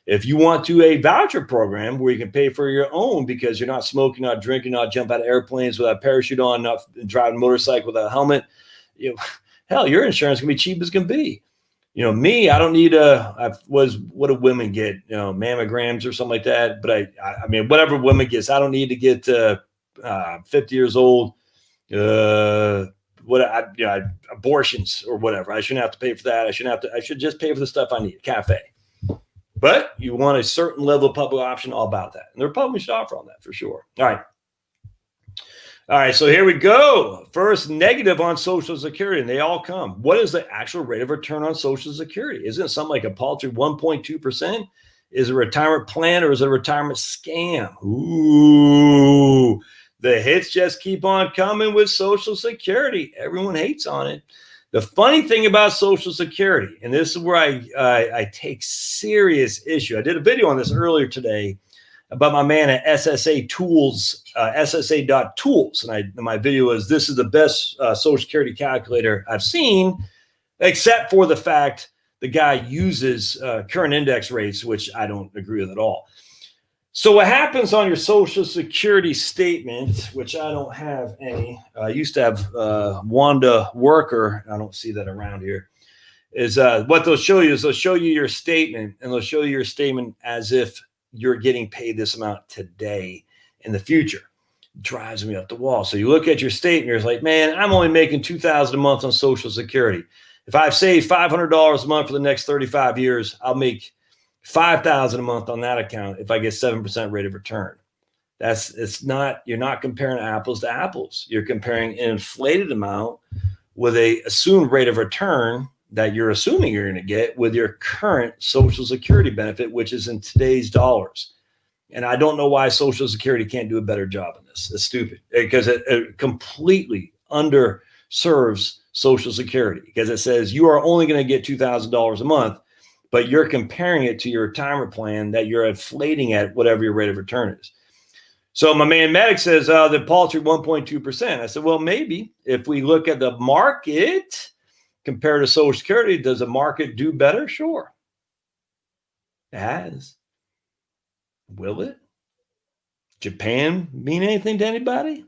If you want a voucher program where you can pay for your own because you're not smoking, not drinking, not jump out of airplanes without a parachute on, not driving a motorcycle without a helmet, hell, your insurance can be cheap as can be. Me, I don't need what do women get? Mammograms or something like that. But I mean, whatever women gets, I don't need to get 50 years old. Abortions or whatever. I shouldn't have to pay for that. I should just pay for the stuff I need. Cafe. But you want a certain level of public option, all about that. And the Republicans should offer on that for sure. All right. So here we go. First negative on Social Security, and they all come. What is the actual rate of return on Social Security? Isn't it something like a paltry 1.2%? Is it a retirement plan or is it a retirement scam? Ooh, the hits just keep on coming with Social Security. Everyone hates on it. The funny thing about Social Security, and this is where I take serious issue. I did a video on this earlier today about my man at SSA Tools, SSA.tools. And my video is, this is the best Social Security calculator I've seen, except for the fact the guy uses current index rates, which I don't agree with at all. So what happens on your Social Security statement, which I don't have any, I used to have Wanda Worker, I don't see that around here, is what they'll show you is they'll show you your statement, and they'll show you your statement as if you're getting paid this amount today in the future. It drives me up the wall. So you look at your statement, you're like, man, I'm only making $2,000 a month on Social Security. If I've saved $500 a month for the next 35 years, I'll make $5,000 a month on that account if I get 7% rate of return. You're not comparing apples to apples. You're comparing an inflated amount with a assumed rate of return that you're assuming you're going to get with your current Social Security benefit, which is in today's dollars. And I don't know why Social Security can't do a better job in this. It's stupid because it completely underserves Social Security, because it says you are only going to get $2,000 a month, but you're comparing it to your retirement plan that you're inflating at whatever your rate of return is. So my man Medic says the paltry 1.2%. I said, well, maybe if we look at the market compared to Social Security, does the market do better? Sure. It has. Will it? Japan mean anything to anybody?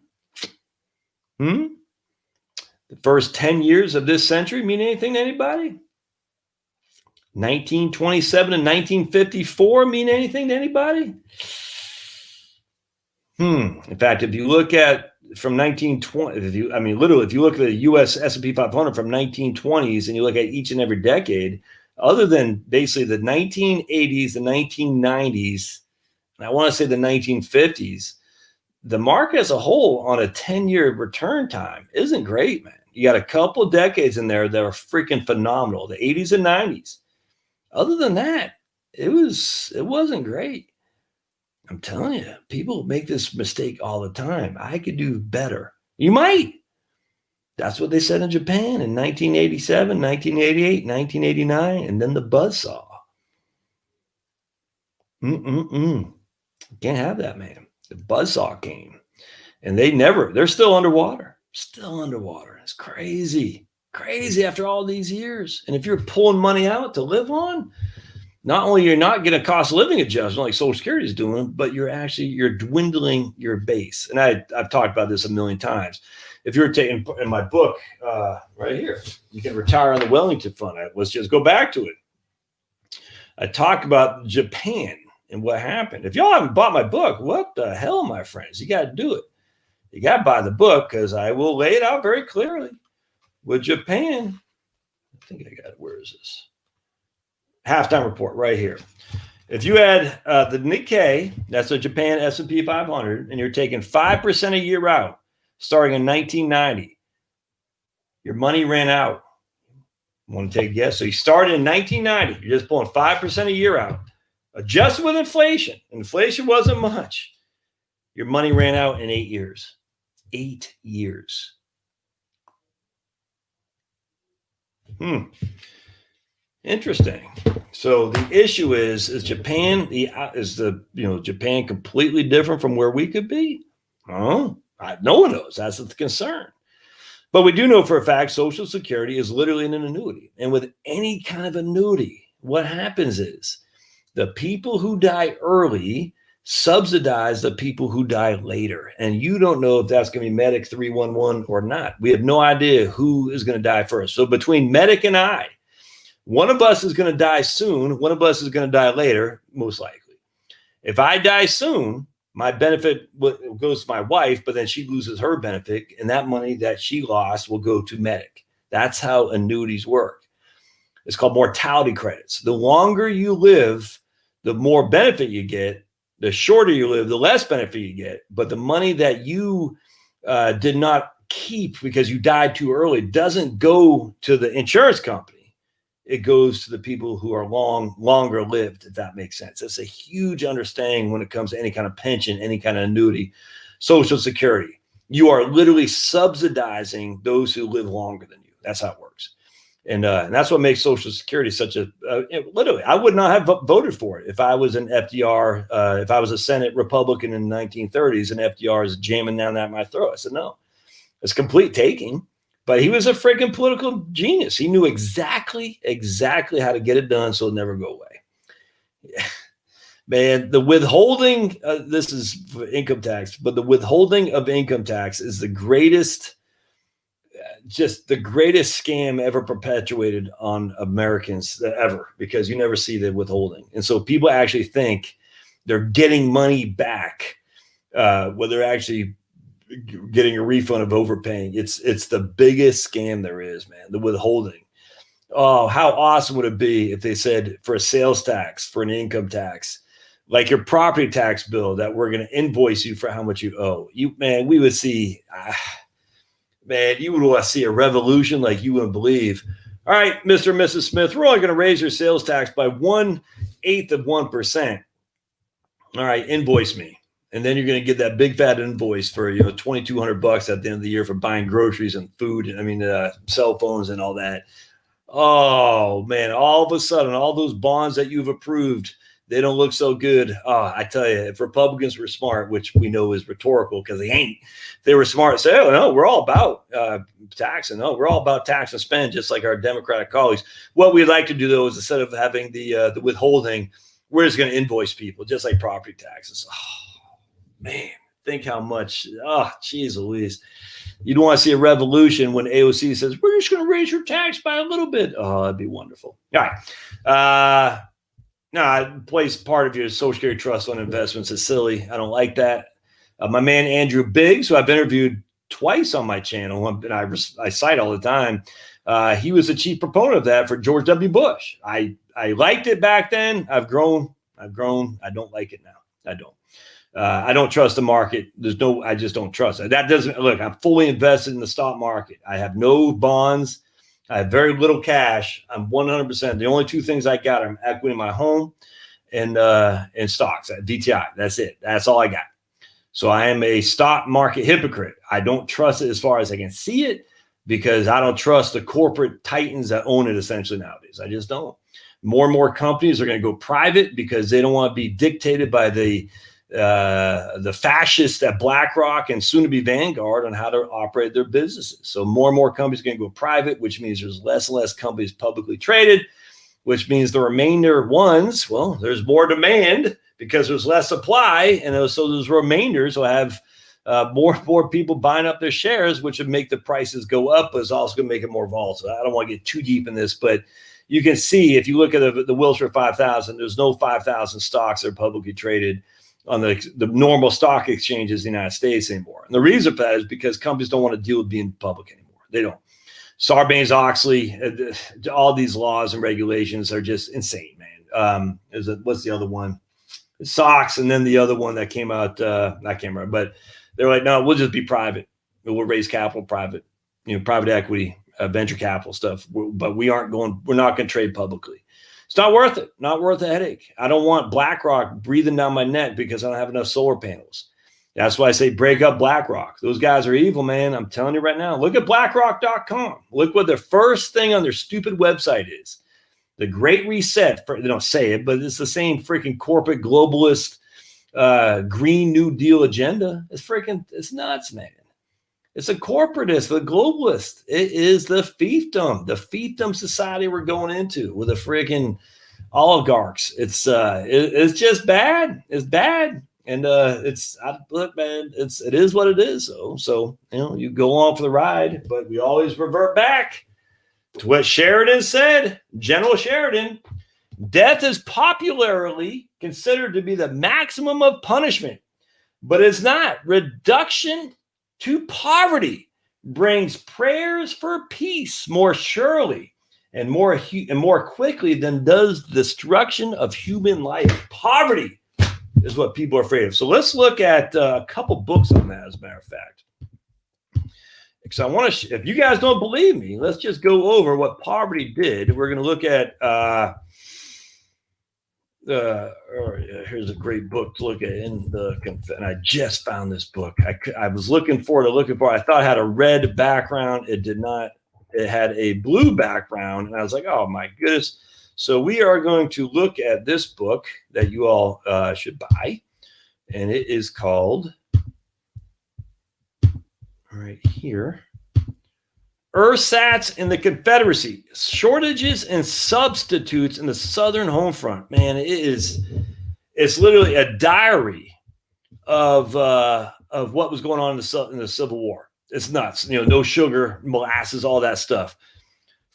The first 10 years of this century mean anything to anybody? 1927 and 1954 mean anything to anybody? In fact, if you look at from 1920, if you look at the U.S. S&P 500 from 1920s and you look at each and every decade, other than basically the 1980s, the 1990s, and I want to say the 1950s, the market as a whole on a 10-year return time isn't great, man. You got a couple of decades in there that are freaking phenomenal, the 80s and 90s. Other than that, it wasn't great. I'm telling you, people make this mistake all the time. I could do better. You might. That's what they said in Japan in 1987, 1988, 1989, and then the buzzsaw. Can't have that, man. The buzzsaw came, and they're still underwater. Still underwater. It's crazy. Crazy after all these years. And if you're pulling money out to live on, not only you're not getting a cost of living adjustment like Social Security is doing, but you're dwindling your base. And I've talked about this a million times. If you're taking in my book right here, you can retire on the Wellington Fund. Let's just go back to it. I talk about Japan and what happened. If y'all haven't bought my book, what the hell, my friends? You got to do it. You got to buy the book because I will lay it out very clearly. With Japan, I think I got it. Where is this? Halftime report right here. If you had the Nikkei, that's a Japan S&P 500, and you're taking 5% a year out, starting in 1990, your money ran out. Want to take a guess? So you started in 1990. You're just pulling 5% a year out, adjusted with inflation. Inflation wasn't much. Your money ran out in 8 years. 8 years. Interesting. So the issue is Japan Japan completely different from where we could be? No one knows. That's the concern. But we do know for a fact Social Security is literally an annuity. And with any kind of annuity, what happens is the people who die early subsidize the people who die later. And you don't know if that's going to be Medic 311 or not. We have no idea who is going to die first. So between Medic and I, one of us is going to die soon. One of us is going to die later, most likely. If I die soon, my benefit goes to my wife, but then she loses her benefit, and that money that she lost will go to Medic. That's how annuities work. It's called mortality credits. The longer you live, the more benefit you get. The shorter you live, the less benefit you get. But the money that you did not keep because you died too early doesn't go to the insurance company. It goes to the people who are longer lived, if that makes sense. It's a huge understanding when it comes to any kind of pension, any kind of annuity, Social Security. You are literally subsidizing those who live longer than you. That's how it works. And that's what makes Social Security such literally, I would not have voted for it if I was an FDR, if I was a Senate Republican in the 1930s and FDR is jamming down that my throat. I said, no, it's complete taking. But he was a freaking political genius. He knew exactly how to get it done so it never go away. Yeah. Man, the withholding, this is for income tax, but the withholding of income tax is the greatest, just the greatest scam ever perpetuated on Americans ever, because you never see the withholding. And so people actually think they're getting money back when they're actually getting a refund of overpaying. It's the biggest scam there is, man, the withholding. Oh, how awesome would it be if they said for a sales tax, for an income tax, like your property tax bill, that we're going to invoice you for how much you owe. Man, we would see, man, you would want to see a revolution like you wouldn't believe. All right, Mr. and Mrs. Smith, we're only going to raise your sales tax by 1/8 of 1%. All right, invoice me. And then you're going to get that big fat invoice for, $2,200 at the end of the year for buying groceries and food. Cell phones and all that. Oh man, all of a sudden, all those bonds that you've approved, they don't look so good. Oh, I tell you, if Republicans were smart, which we know is rhetorical because they ain't, if they were smart, say, oh no, we're all about taxing. No, we're all about tax and spend, just like our Democratic colleagues. What we'd like to do though is instead of having the withholding, we're just going to invoice people, just like property taxes. Oh man, think how much. Oh, geez Louise. You don't want to see a revolution when AOC says, we're just going to raise your tax by a little bit. Oh, that'd be wonderful. All right. No, place part of your Social Security trust fund investments is silly. I don't like that. My man, Andrew Biggs, who I've interviewed twice on my channel, and I cite all the time, he was the chief proponent of that for George W. Bush. I liked it back then. I've grown. I don't like it now. I don't. I don't trust the market. I just don't trust it. That doesn't look, I'm fully invested in the stock market. I have no bonds. I have very little cash. I'm 100%. The only two things I got are equity in my home and stocks at DTI. That's it. That's all I got. So I am a stock market hypocrite. I don't trust it as far as I can see it because I don't trust the corporate titans that own it essentially nowadays. I just don't. More and more companies are going to go private because they don't want to be dictated by the fascists at BlackRock and soon to be Vanguard on how to operate their businesses. So more and more companies are going to go private, which means there's less and less companies publicly traded, which means the remainder ones, well, there's more demand because there's less supply. And so those remainders will have more and more people buying up their shares, which would make the prices go up, but it's also going to make it more volatile. I don't want to get too deep in this, but you can see if you look at the Wilshire 5000, there's no 5,000 stocks that are publicly traded on the normal stock exchanges in the United States anymore. And the reason for that is because companies don't want to deal with being public anymore. They don't. Sarbanes-Oxley, all these laws and regulations are just insane, man. What's the other one? SOX, and then the other one that came out, I can't remember, but they're like, no, we'll just be private. We'll raise capital private, private equity, venture capital stuff. But we're not going to trade publicly. It's not worth it. Not worth the headache. I don't want BlackRock breathing down my neck because I don't have enough solar panels. That's why I say break up BlackRock. Those guys are evil, man. I'm telling you right now. Look at BlackRock.com. Look what their first thing on their stupid website is. The Great Reset. They don't say it, but it's the same freaking corporate globalist Green New Deal agenda. It's nuts, man. It's a corporatist, the globalist. It is the fiefdom society we're going into with the freaking oligarchs. It's just bad. It's bad, and look, man. It is what it is. So you go on for the ride, but we always revert back to what Sheridan said. General Sheridan: death is popularly considered to be the maximum of punishment, but it's not. Reduction to poverty brings prayers for peace more surely and more quickly than does destruction of human life. Poverty is what people are afraid of. So let's look at a couple books on that, as a matter of fact. Because I want to, if you guys don't believe me, let's just go over what poverty did. We're going to look at here's a great book to look at and I just found this book. I was looking for it. I thought it had a red background. It did not. It had a blue background, and I was like, oh my goodness. So we are going to look at this book that you all should buy, and it is called right here, Ersatz in the Confederacy: Shortages and Substitutes in the Southern Homefront. Man, it's literally a diary of what was going on in the Civil War. It's nuts. No sugar, molasses, all that stuff.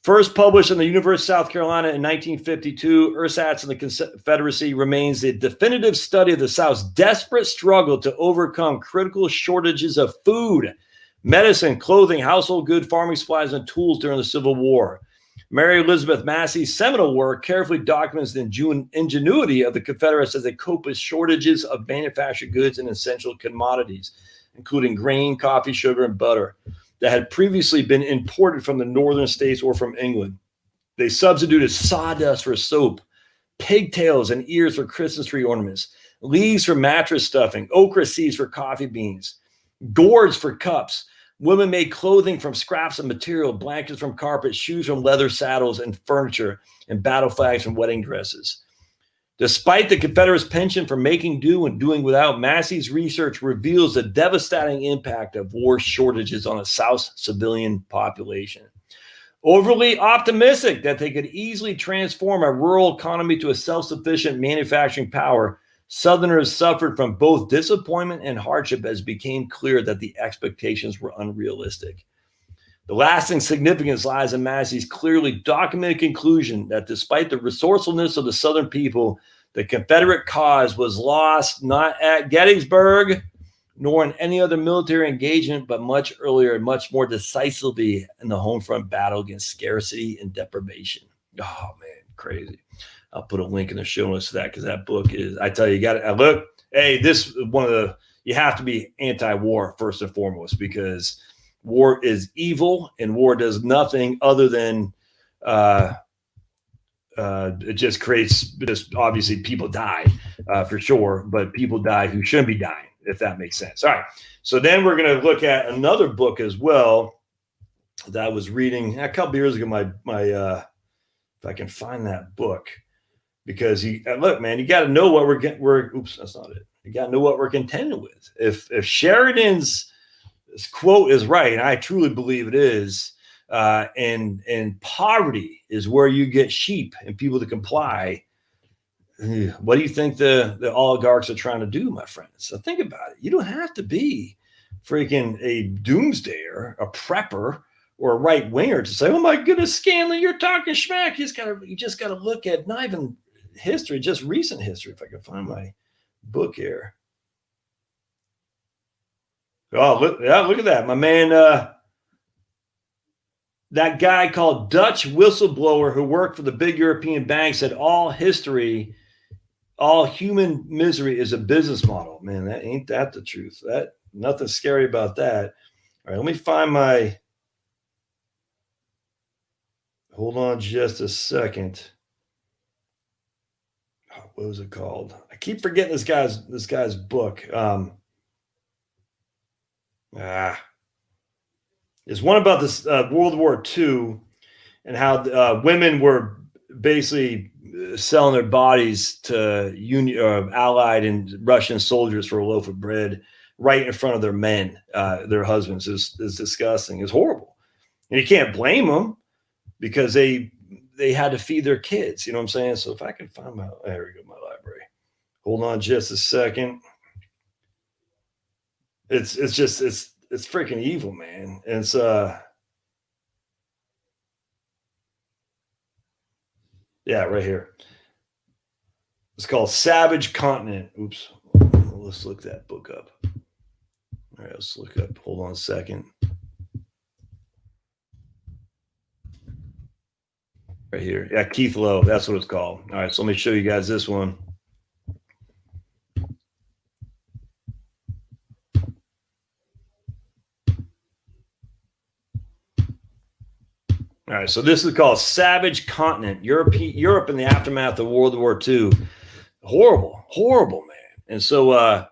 First published in the University of South Carolina in 1952, Ersatz in the Confederacy remains the definitive study of the South's desperate struggle to overcome critical shortages of food, medicine, clothing, household goods, farming supplies, and tools during the Civil War. Mary Elizabeth Massey's seminal work carefully documents the ingenuity of the Confederates as they cope with shortages of manufactured goods and essential commodities, including grain, coffee, sugar, and butter, that had previously been imported from the northern states or from England. They substituted sawdust for soap, pigtails and ears for Christmas tree ornaments, leaves for mattress stuffing, okra seeds for coffee beans, gourds for cups. Women made clothing from scraps of material, blankets from carpet, shoes from leather saddles and furniture, and battle flags from wedding dresses. Despite the Confederates' penchant for making do and doing without, Massey's research reveals the devastating impact of war shortages on the South's civilian population. Overly optimistic that they could easily transform a rural economy to a self-sufficient manufacturing power, Southerners suffered from both disappointment and hardship as it became clear that the expectations were unrealistic. The lasting significance lies in Massey's clearly documented conclusion that despite the resourcefulness of the Southern people, the Confederate cause was lost not at Gettysburg, nor in any other military engagement, but much earlier and much more decisively in the home front battle against scarcity and deprivation. Oh, man, crazy. I'll put a link in the show notes to that because that book is, I tell you, you got to look. Hey, this is one of the, you have to be anti-war first and foremost because war is evil and war does nothing other than it just creates, just obviously people die for sure, but people die who shouldn't be dying, if that makes sense. All right. So then we're going to look at another book as well that I was reading a couple years ago. My if I can find that book. Because look, man, you got to know what oops, that's not it. You got to know what we're contending with. If Sheridan's quote is right, and I truly believe it is, and poverty is where you get sheep and people to comply. What do you think the oligarchs are trying to do, my friends? So think about it. You don't have to be freaking a doomsdayer, a prepper, or a right winger to say, "Oh my goodness, Scanlon, you're talking schmack." You just got to look at not even history, just recent history. If I can find my book here. Oh, look at that. My man, that guy called Dutch whistleblower who worked for the big European banks said all human misery is a business model. Man, that ain't that the truth. That nothing scary about that. All right, let me find my, hold on just a second. What was it called? I keep forgetting this guy's book. There's one about this World War II and how women were basically selling their bodies to Allied and Russian soldiers for a loaf of bread right in front of their men, their husbands. Is disgusting. It's horrible, and you can't blame them because they had to feed their kids. You know what I'm saying? So if I can find there we go, my library. Hold on just a second. It's freaking evil, man. And it's yeah, right here. It's called Savage Continent. Oops. Let's look that book up. All right, let's look up. Hold on a second. Right here. Yeah, Keith Lowe. That's what it's called. All right, so let me show you guys this one. All right, so this is called Savage Continent, Europe in the aftermath of World War II. Horrible, horrible, man. And so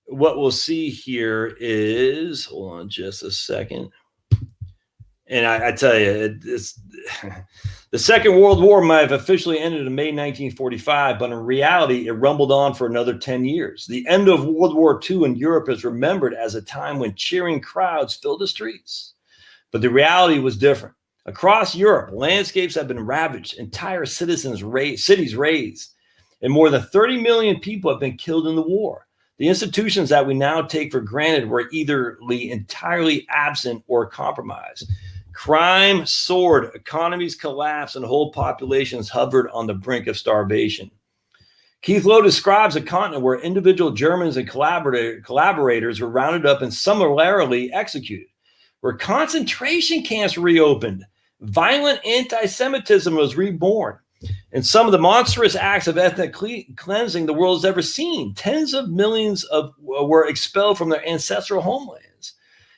what we'll see here is, hold on just a second. And I tell you, the Second World War might have officially ended in May 1945, but in reality, it rumbled on for another 10 years. The end of World War II in Europe is remembered as a time when cheering crowds filled the streets. But the reality was different. Across Europe, landscapes have been ravaged, entire cities razed, and more than 30 million people have been killed in the war. The institutions that we now take for granted were either entirely absent or compromised. Crime soared, economies collapsed, and whole populations hovered on the brink of starvation. Keith Lowe describes a continent where individual Germans and collaborators were rounded up and summarily executed, where concentration camps reopened, Violent anti-Semitism was reborn. And some of the monstrous acts of ethnic cleansing the world has ever seen. Tens of millions were expelled from their ancestral homelands.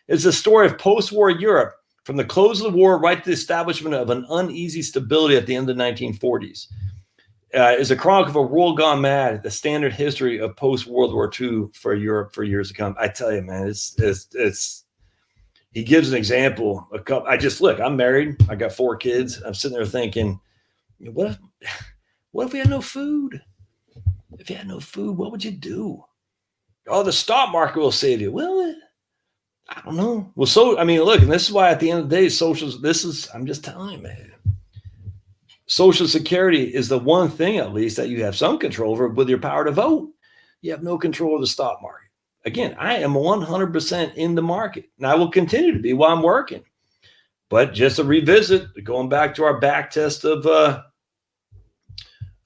It's a story of post-war Europe, from the close of the war right to the establishment of an uneasy stability at the end of the 1940s. Is a chronicle of a world gone mad, the standard history of post-World War II for Europe for years to come. I tell you, man, it's he gives an example. I'm married. I got 4 kids. I'm sitting there thinking, what if we had no food? If you had no food, what would you do? Oh, the stock market will save you. Well, I don't know. Well, look, and this is why at the end of the day, I'm just telling you, man. Social Security is the one thing, at least, that you have some control over with your power to vote. You have no control of the stock market. Again, I am 100% in the market, and I will continue to be while I'm working. But just to revisit, going back to our back test of the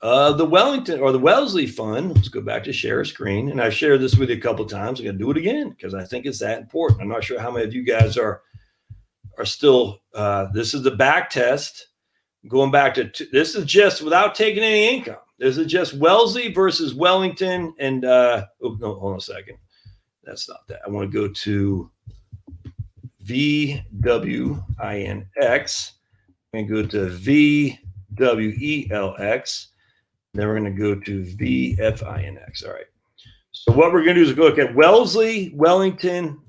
Wellington or the Wellesley Fund, let's go back to share screen. And I've shared this with you a couple of times. I'm going to do it again because I think it's that important. I'm not sure how many of you guys are still. This is the back test. Going back to this is just without taking any income. This is just Wellesley versus Wellington. And no, hold on a second. That's not that. I want to go to VWINX and go to VWELX. Then we're going to go to VFINX. All right. So what we're going to do is go look at Wellesley, Wellington,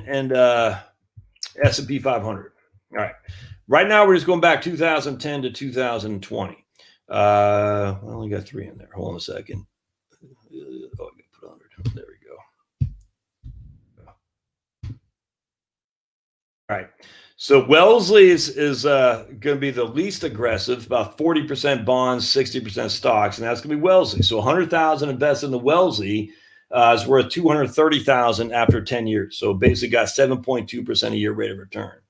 and S&P 500. All right. Right now, we're just going back 2010 to 2020. We only got 3 in there. Hold on a second. I got to put 100. There we go. All right. So Wellesley is going to be the least aggressive, about 40% bonds, 60% stocks, and that's going to be Wellesley. So $100,000 invested in the Wellesley is worth $230,000 after 10 years. So basically got 7.2% a year rate of return.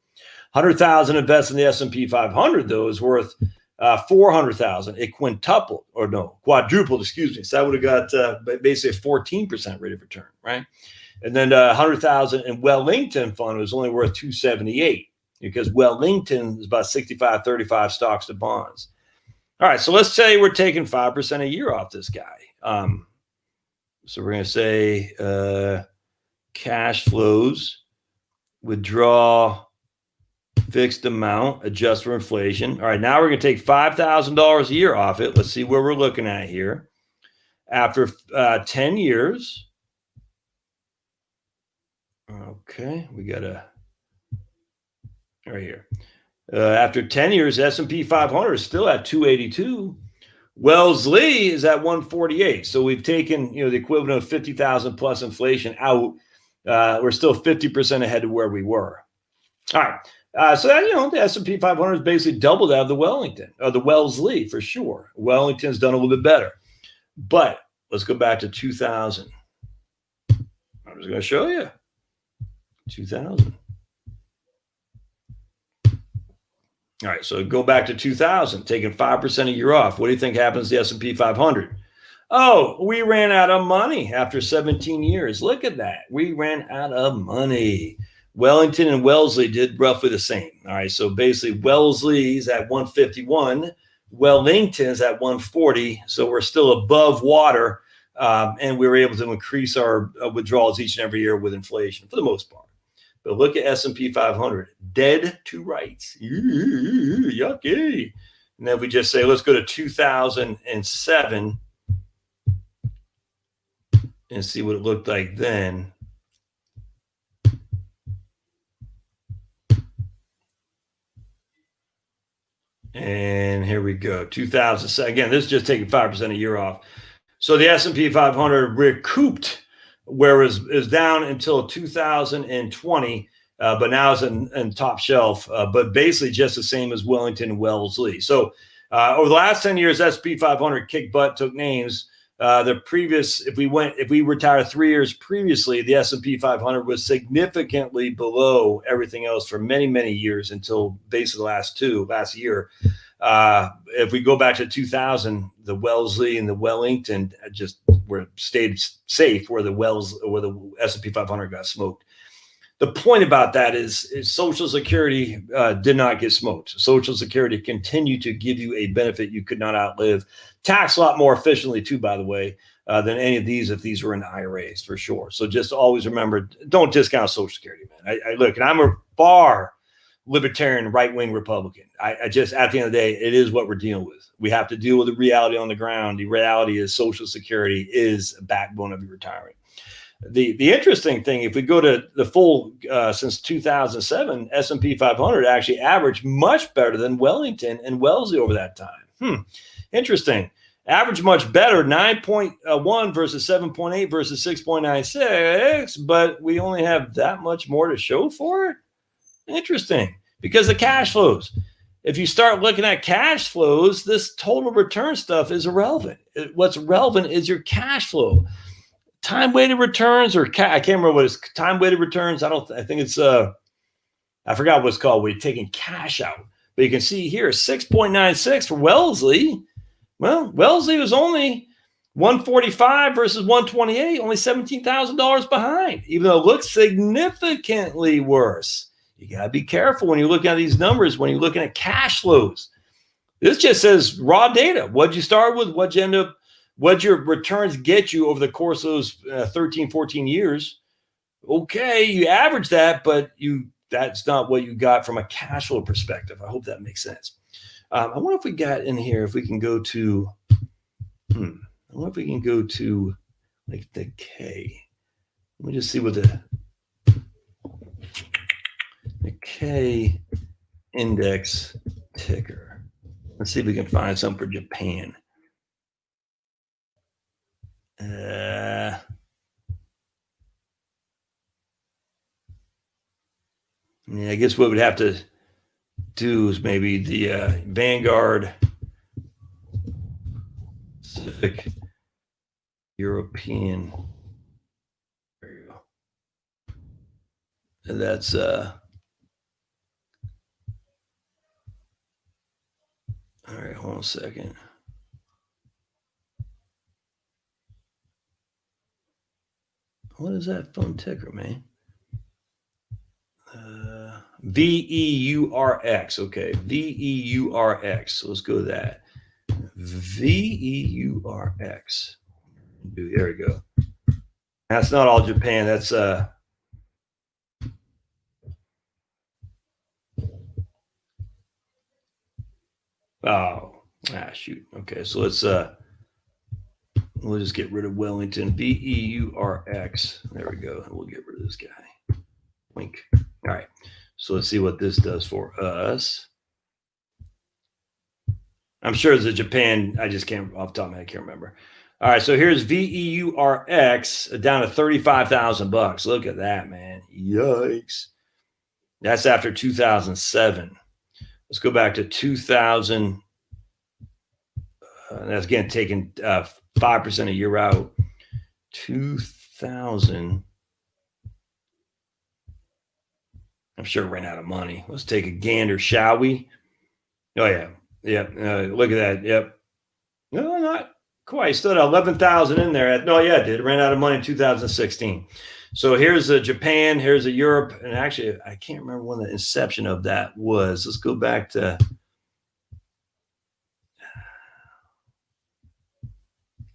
$100,000 invested in the S&P 500 though is worth $400,000. It quadrupled. Excuse me. So that would have got basically a 14% rate of return, right? And then $100,000 in Wellington fund was only worth $278 because Wellington is about 65-35 stocks to bonds. All right, so let's say we're taking 5% a year off this guy. So we're going to say cash flows, withdraw fixed amount, adjust for inflation. All right, now we're going to take $5,000 a year off it. Let's see where we're looking at here. After 10 years. Okay, we got right here. After 10 years, S&P 500 is still at 282. Wellesley is at 148. So we've taken, the equivalent of 50,000 plus inflation out. We're still 50% ahead of where we were. All right. So that, the S&P 500 is basically double that of the Wellington or the Wellesley for sure. Wellington's done a little bit better. But let's go back to 2000. I'm just going to show you. 2000. All right, so go back to 2000, taking 5% a year off. What do you think happens to the S&P 500? Oh, we ran out of money after 17 years. Look at that. We ran out of money. Wellington and Wellesley did roughly the same. All right, so basically Wellesley's at 151. Wellington's at 140. So we're still above water, and we were able to increase our withdrawals each and every year with inflation for the most part. But look at S&P 500, dead to rights. Yucky. And then we just say, let's go to 2007 and see what it looked like then. And here we go. 2007. Again, this is just taking 5% a year off. So the S&P 500 recouped where it is down until 2020, but now it's in top shelf, but basically just the same as Wellington and Wellesley. So over the last 10 years, S&P 500 kicked butt, took names. If we retired 3 years previously, the S&P 500 was significantly below everything else for many, many years until basically last year. If we go back to 2000, the Wellesley and the Wellington just stayed safe where the S&P 500 got smoked. the point about that is Social Security did not get smoked. Social Security continued to give you a benefit you could not outlive. Tax a lot more efficiently too, by the way, than any of these if these were in IRAs for sure. So just always remember, don't discount Social Security, man. I look, and I'm a far libertarian, right-wing Republican. I just, at the end of the day, it is what we're dealing with. We have to deal with the reality on the ground. The reality is Social Security is a backbone of your retirement. The interesting thing, if we go to the full since 2007, S&P 500 actually averaged much better than Wellington and Wellesley over that time. Interesting. Average much better, 9.1 versus 7.8 versus 6.96, but we only have that much more to show for it. Interesting, because the cash flows. If you start looking at cash flows, this total return stuff is irrelevant. What's relevant is your cash flow. Time-weighted returns, or I can't remember what it's time-weighted returns. I think it's I forgot what it's called. We're taking cash out, but you can see here 6.96 for Wellesley. Well, Wellesley was only 145 versus 128, only $17,000 behind, even though it looks significantly worse. You got to be careful when you're looking at these numbers, when you're looking at cash flows. This just says raw data. What'd you start with? What'd you end up? What'd your returns get you over the course of those 13, 14 years? Okay, you average that, but that's not what you got from a cash flow perspective. I hope that makes sense. I wonder if we got in here, if we can go to, I wonder if we can go to like the K. Let me just see what the K index ticker. Let's see if we can find something for Japan. Yeah, I guess what we'd have to do is maybe the Vanguard Pacific European. There you go. And that's all right, hold on a second. What is that phone ticker, man? VEURX. Okay, VEURX. So let's go to that. VEURX. There we go. That's not all Japan. That's shoot. Okay, so let's we'll just get rid of Wellington. VEURX. There we go. We'll get rid of this guy. Wink. All right. So let's see what this does for us. I'm sure it's a Japan. I just can't off the top of my head. I can't remember. All right. So here's VEURX down to $35,000. Look at that, man. Yikes. That's after 2007. Let's go back to 2000. That's again taking 5% a year out. 2000. I'm sure it ran out of money. Let's take a gander, shall we? Oh, yeah. Yep. Look at that. Yep. No, not quite. Still had 11,000 in there. No, yeah, it did. It ran out of money in 2016. So here's a Japan, here's a Europe. And actually, I can't remember when the inception of that was. Let's go back to.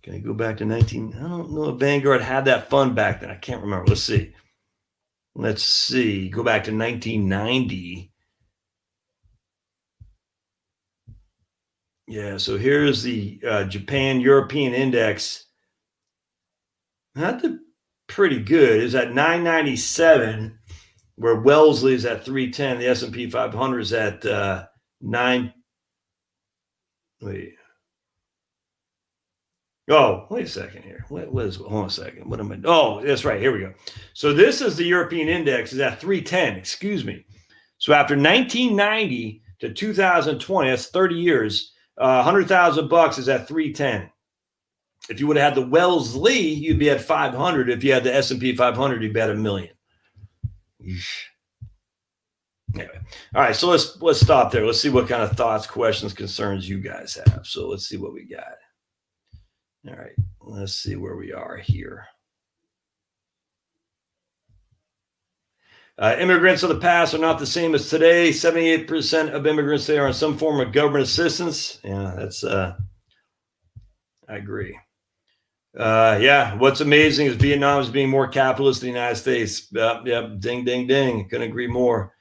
Can I go back to 19? I don't know if Vanguard had that fund back then. I can't remember. Let's see. Let's see. Go back to 1990. Yeah, so here's the Japan European Index. Not pretty good. It's at 997, where Wellesley is at 310. The S&P 500 is at 9. Wait. Oh, wait a second here. Hold on a second. What am I? Oh, that's right. Here we go. So this is the European index is at 310. Excuse me. So after 1990 to 2020, that's 30 years. $100,000 is at 310. If you would have had the Wellesley, you'd be at 500. If you had the S&P 500, you'd be at $1 million. Anyway, all right. So let's stop there. Let's see what kind of thoughts, questions, concerns you guys have. So let's see what we got. All right, let's see where we are here. Immigrants of the past are not the same as today. 78% of immigrants today are on some form of government assistance. Yeah, that's, I agree. Yeah, what's amazing is Vietnam is being more capitalist than the United States. Yep, ding, ding, ding. Couldn't agree more.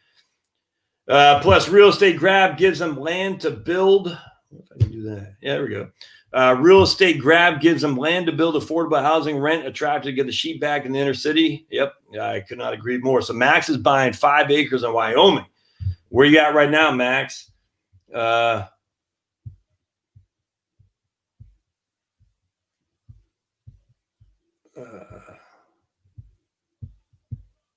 Plus, real estate grab gives them land to build. If I can do that. Yeah, there we go. Real estate grab gives them land to build affordable housing, rent, attractive to get the sheep back in the inner city. Yep, I could not agree more. So Max is buying 5 acres in Wyoming. Where you at right now, Max?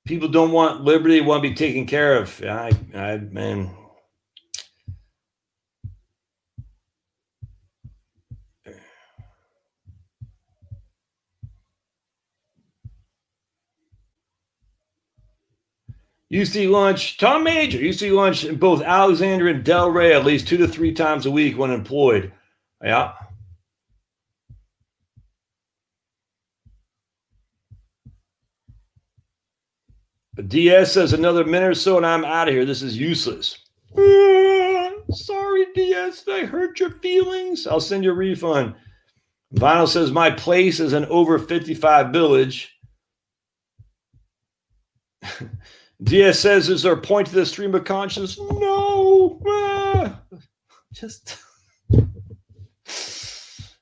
People don't want liberty, want to be taken care of. Man. Used to eat lunch, Tom Major used to eat lunch in both Alexandria and Delray at least 2 to 3 times a week when employed. Yeah. But DS says another minute or so and I'm out of here. This is useless. Sorry, DS. Did I hurt your feelings? I'll send you a refund. Vinyl says my place is an over 55 village. DS says, is there a point to the stream of conscience? No. Just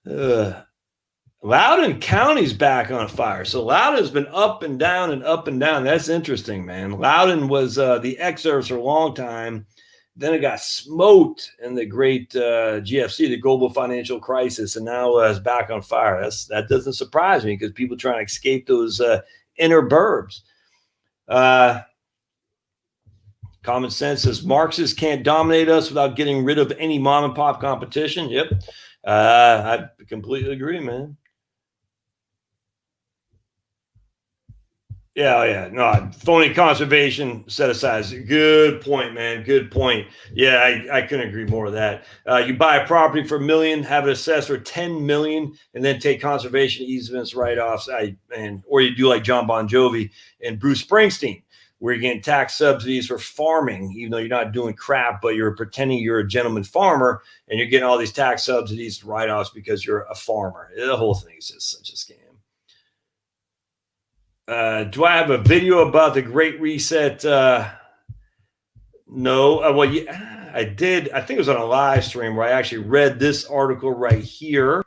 Loudoun County's back on fire. So Loudoun's been up and down and up and down. That's interesting, man. Loudoun was the exurb for a long time. Then it got smoked in the great GFC, the global financial crisis, and now it's back on fire. That doesn't surprise me because people trying to escape those inner burbs. Common sense says Marxists can't dominate us without getting rid of any mom and pop competition. Yep. I completely agree, man. Yeah. No, phony conservation set aside. Good point, man. Good point. Yeah, I couldn't agree more with that. You buy a property for $1 million, have it assessed for $10 million, and then take conservation easements, write-offs. Or you do like John Bon Jovi and Bruce Springsteen, where you're getting tax subsidies for farming, even though you're not doing crap, but you're pretending you're a gentleman farmer, and you're getting all these tax subsidies, write-offs because you're a farmer. The whole thing is just such a scam. Do I have a video about the Great Reset? No. Well, yeah, I did. I think it was on a live stream where I actually read this article right here.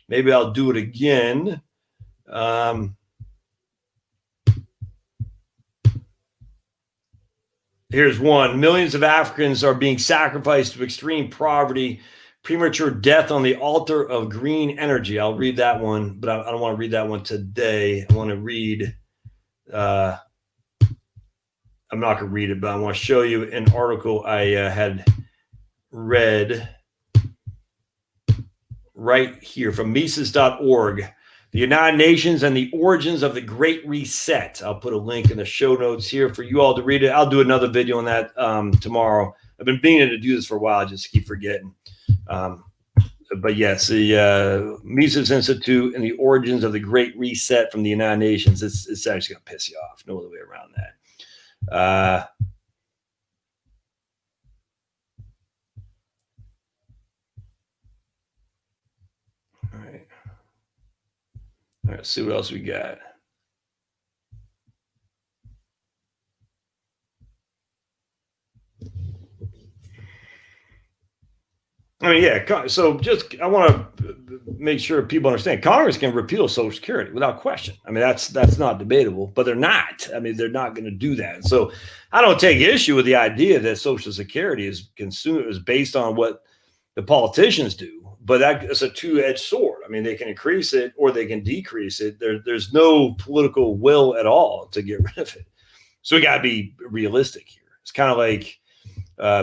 Maybe I'll do it again. Here's one. Millions of Africans are being sacrificed to extreme poverty, premature death on the altar of green energy. I'll read that one, but I don't want to read that one today. I want to read... I'm not going to read it, but I want to show you an article I had read right here from Mises.org, the United Nations and the Origins of the Great Reset. I'll put a link in the show notes here for you all to read it. I'll do another video on that tomorrow. I've been meaning to do this for a while. I just keep forgetting. But yes, the Mises Institute and the Origins of the Great Reset from the United Nations. It's actually going to piss you off. No other way around that. All right. Let's see what else we got. I mean, yeah. So I want to make sure people understand Congress can repeal Social Security without question. I mean, that's not debatable, but they're not. I mean, they're not going to do that. So I don't take issue with the idea that Social Security is based on what the politicians do, but that's a two-edged sword. I mean, they can increase it or they can decrease it. There's no political will at all to get rid of it. So we got to be realistic here. It's kind of like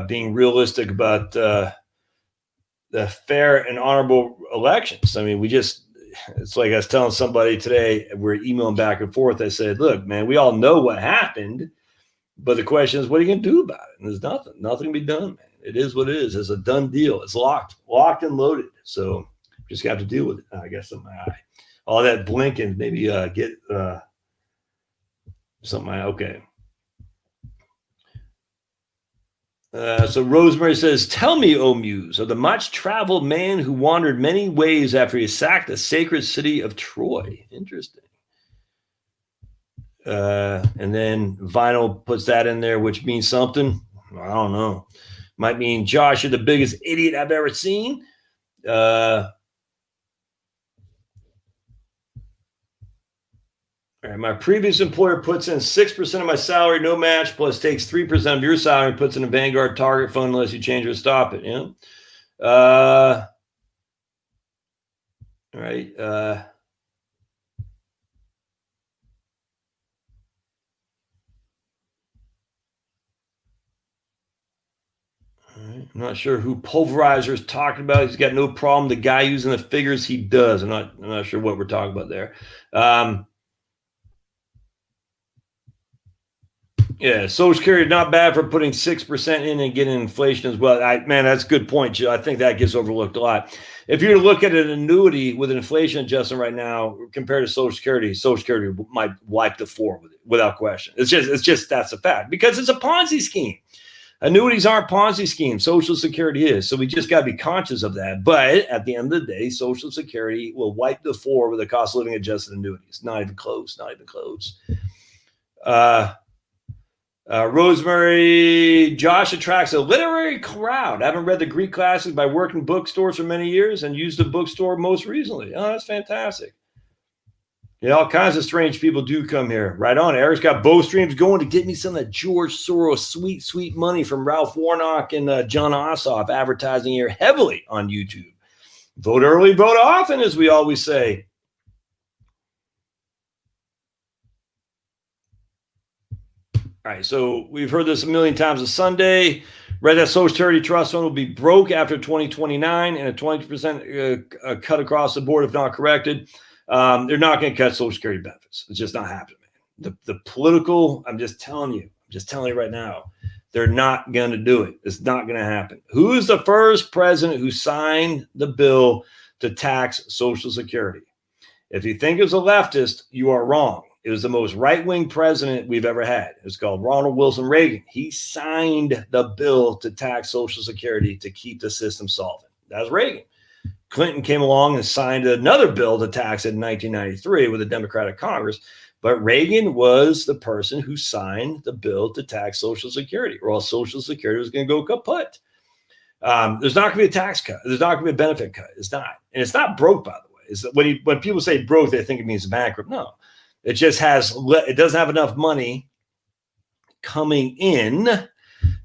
being realistic about the fair and honorable elections. I mean, it's like I was telling somebody today, we're emailing back and forth. I said, look, man, we all know what happened, but the question is, what are you going to do about it? And there's nothing to be done, man. It is what it is. It's a done deal. It's locked and loaded. So just got to deal with it. I guess in my eye, all that blinking, maybe get something. Okay. So Rosemary says, tell me, O Muse, of the much-traveled man who wandered many ways after he sacked the sacred city of Troy. Interesting. And then Vinyl puts that in there, which means something. I don't know. Might mean, Josh, you're the biggest idiot I've ever seen. All right, my previous employer puts in 6% of my salary, no match, plus takes 3% of your salary and puts in a Vanguard target fund unless you change or stop it. Yeah. All right. All right. I'm not sure who Pulverizer is talking about. He's got no problem. The guy using the figures, he does. I'm not sure what we're talking about there. Yeah, Social Security not bad for putting 6% in and getting inflation as well. Man, that's a good point, Joe. I think that gets overlooked a lot. If you look at an annuity with an inflation adjustment right now compared to Social Security might wipe the floor with it without question. It's just that's a fact because it's a Ponzi scheme. Annuities aren't Ponzi schemes. Social Security is. So we just got to be conscious of that. But at the end of the day, Social Security will wipe the floor with the cost of living adjusted annuities. Not even close. Not even close. Rosemary, Josh attracts a literary crowd. I haven't read the Greek classics by working bookstores for many years and used the bookstore most recently. Oh, that's fantastic. Yeah, all kinds of strange people do come here. Right on. Eric's got BowStreams going to get me some of that George Soros sweet, sweet money from Ralph Warnock and John Ossoff advertising here heavily on YouTube. Vote early, vote often, as we always say. All right, so we've heard this a million times on Sunday. Read that Social Security Trust Fund will be broke after 2029 and a 20% cut across the board if not corrected. They're not going to cut Social Security benefits. It's just not happening, man. The political, I'm just telling you right now, they're not going to do it. It's not going to happen. Who is the first president who signed the bill to tax Social Security? If you think it was a leftist, you are wrong. It was the most right-wing president we've ever had. It's called Ronald Wilson Reagan. He signed the bill to tax Social Security to keep the system solvent. That was Reagan. Clinton came along and signed another bill to tax it in 1993 with a Democratic Congress. But Reagan was the person who signed the bill to tax Social Security, or else Social Security was going to go kaput. There's not going to be a tax cut. There's not going to be a benefit cut. It's not. And it's not broke, by the way. It's when people say broke, they think it means bankrupt. No. It just it doesn't have enough money coming in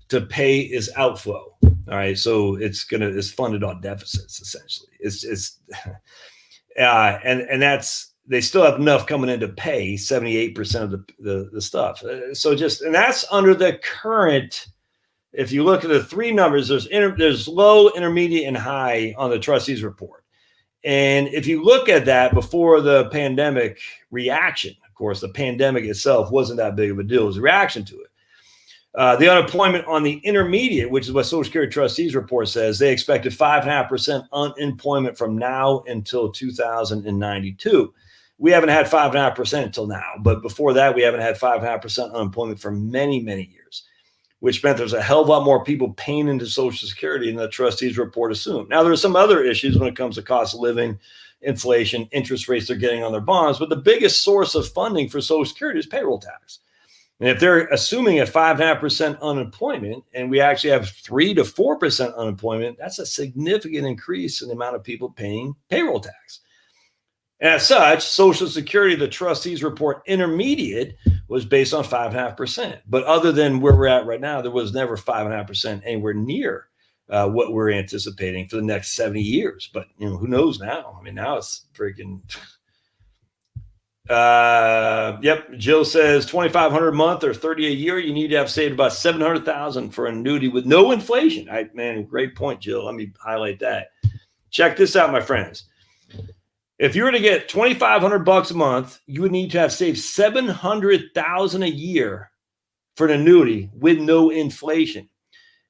to pay its outflow. All right. So it's funded on deficits, essentially. And that's, they still have enough coming in to pay 78% of the stuff. And that's under the current, if you look at the three numbers, there's low, intermediate, and high on the trustees report. And if you look at that before the pandemic reaction, of course, the pandemic itself wasn't that big of a deal. It was a reaction to it. The unemployment on the intermediate, which is what Social Security Trustees report says, they expected 5.5% unemployment from now until 2092. We haven't had 5.5% until now, but before that, we haven't had 5.5% unemployment for many, many years, which meant there's a hell of a lot more people paying into Social Security than the trustees report assumed. Now, there are some other issues when it comes to cost of living, inflation, interest rates they're getting on their bonds, but the biggest source of funding for Social Security is payroll tax. And if they're assuming a 5.5% unemployment and we actually have 3 to 4% unemployment, that's a significant increase in the amount of people paying payroll tax. And as such, Social Security, the trustees report intermediate was based on 5.5%. But other than where we're at right now, there was never 5.5% anywhere near what we're anticipating for the next 70 years. But who knows now? I mean, now it's freaking. Yep. Jill says $2,500 a month or $30 a year. You need to have saved about $700,000 for an annuity with no inflation. Man, great point, Jill. Let me highlight that. Check this out, my friends. If you were to get $2,500 a month, you would need to have saved $700,000 a year for an annuity with no inflation.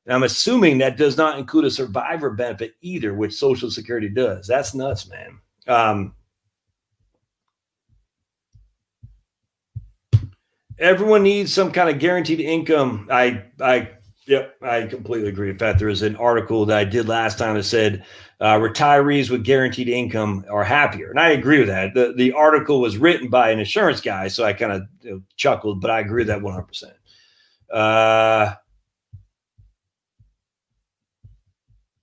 And I'm assuming that does not include a survivor benefit either, which Social Security does. That's nuts, man. Everyone needs some kind of guaranteed income. I Yep, I completely agree. In fact, there was an article that I did last time that said retirees with guaranteed income are happier, and I agree with that. The article was written by an insurance guy, so I kind of chuckled, but I agree with that 100%.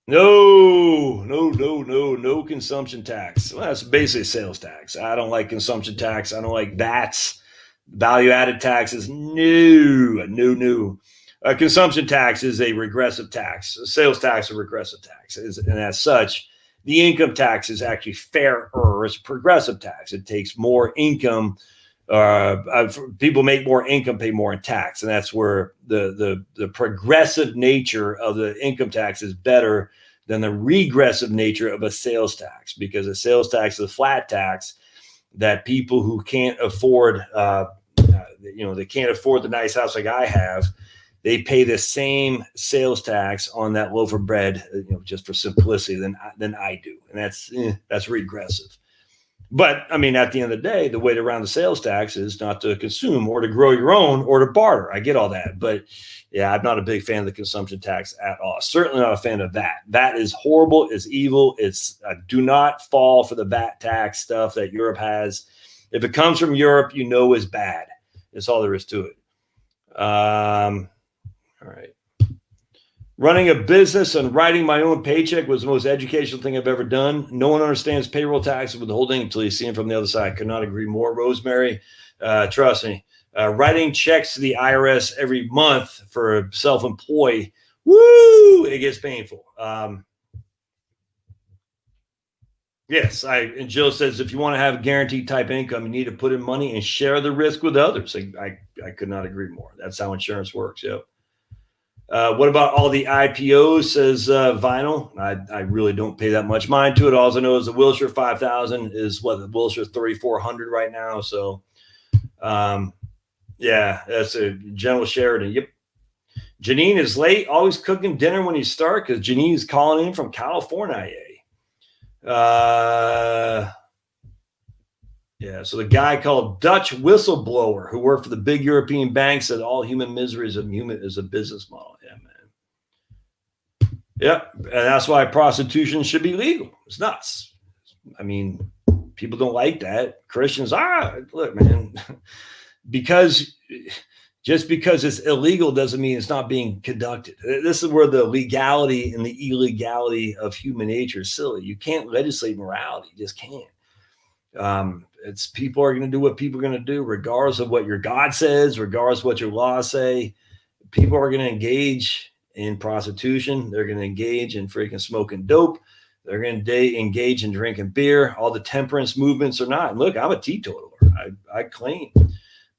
No consumption tax. Well, that's basically sales tax. I don't like consumption tax. I don't like VATs, value added taxes. No. Consumption tax is a regressive tax. A sales tax is a regressive tax. And as such, the income tax is actually fairer. It's a progressive tax. It takes more income. People make more income, pay more in tax. And that's where the progressive nature of the income tax is better than the regressive nature of a sales tax, because a sales tax is a flat tax that people who can't afford, they can't afford the nice house like I have, they pay the same sales tax on that loaf of bread, just for simplicity than I do. And that's regressive. But I mean, at the end of the day, the way to round the sales tax is not to consume or to grow your own or to barter. I get all that. But yeah, I'm not a big fan of the consumption tax at all. Certainly not a fan of that. That is horrible. It's evil. Do not fall for the VAT tax stuff that Europe has. If it comes from Europe, is bad. That's all there is to it. All right. Running a business and writing my own paycheck was the most educational thing I've ever done. No one understands payroll tax withholding until you see them from the other side. Could not agree more. Rosemary, trust me, writing checks to the IRS every month for a self-employed, it gets painful. Yes, and Jill says if you want to have guaranteed type income, you need to put in money and share the risk with others. I could not agree more. That's how insurance works. Yep. What about all the IPOs, says Vinyl? I really don't pay that much mind to it. All I know is the Wilshire 5000 is the Wilshire 3400 right now. So, yeah, that's a General Sheridan. Yep. Janine is late, always cooking dinner when you start, because Janine is calling in from California. Yeah, so the guy called Dutch Whistleblower who worked for the big European bank said all human misery is a business model. Yeah, man. Yep, and that's why prostitution should be legal. It's nuts. I mean, people don't like that. Christians, look, man, just because it's illegal doesn't mean it's not being conducted. This is where the legality and the illegality of human nature is silly. You can't legislate morality. You just can't. It's people are going to do what people are going to do, regardless of what your God says, regardless of what your laws say. People are going to engage in prostitution. They're going to engage in freaking smoking dope. They're going to engage in drinking beer. All the temperance movements are not. And look, I'm a teetotaler. I claim.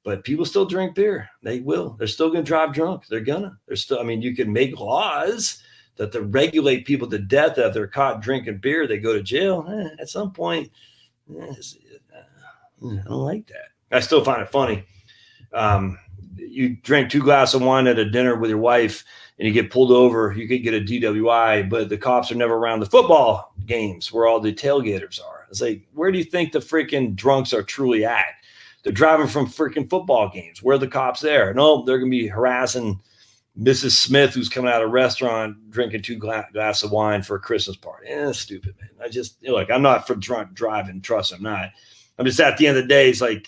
But people still drink beer. They will. They're still going to drive drunk. They're still, you can make laws that to regulate people to death. If they're caught drinking beer, they go to jail. At some point, I don't like that. I still find it funny. You drink 2 glasses of wine at a dinner with your wife and you get pulled over, you could get a DWI, but the cops are never around the football games where all the tailgaters are. It's like, where do you think the freaking drunks are truly at? They're driving from freaking football games. Where are the cops there? No, they're going to be harassing Mrs. Smith, who's coming out of a restaurant drinking 2 glasses of wine for a Christmas party. Stupid, man. I'm not for drunk driving. Trust I'm not. I'm just at the end of the day, it's like,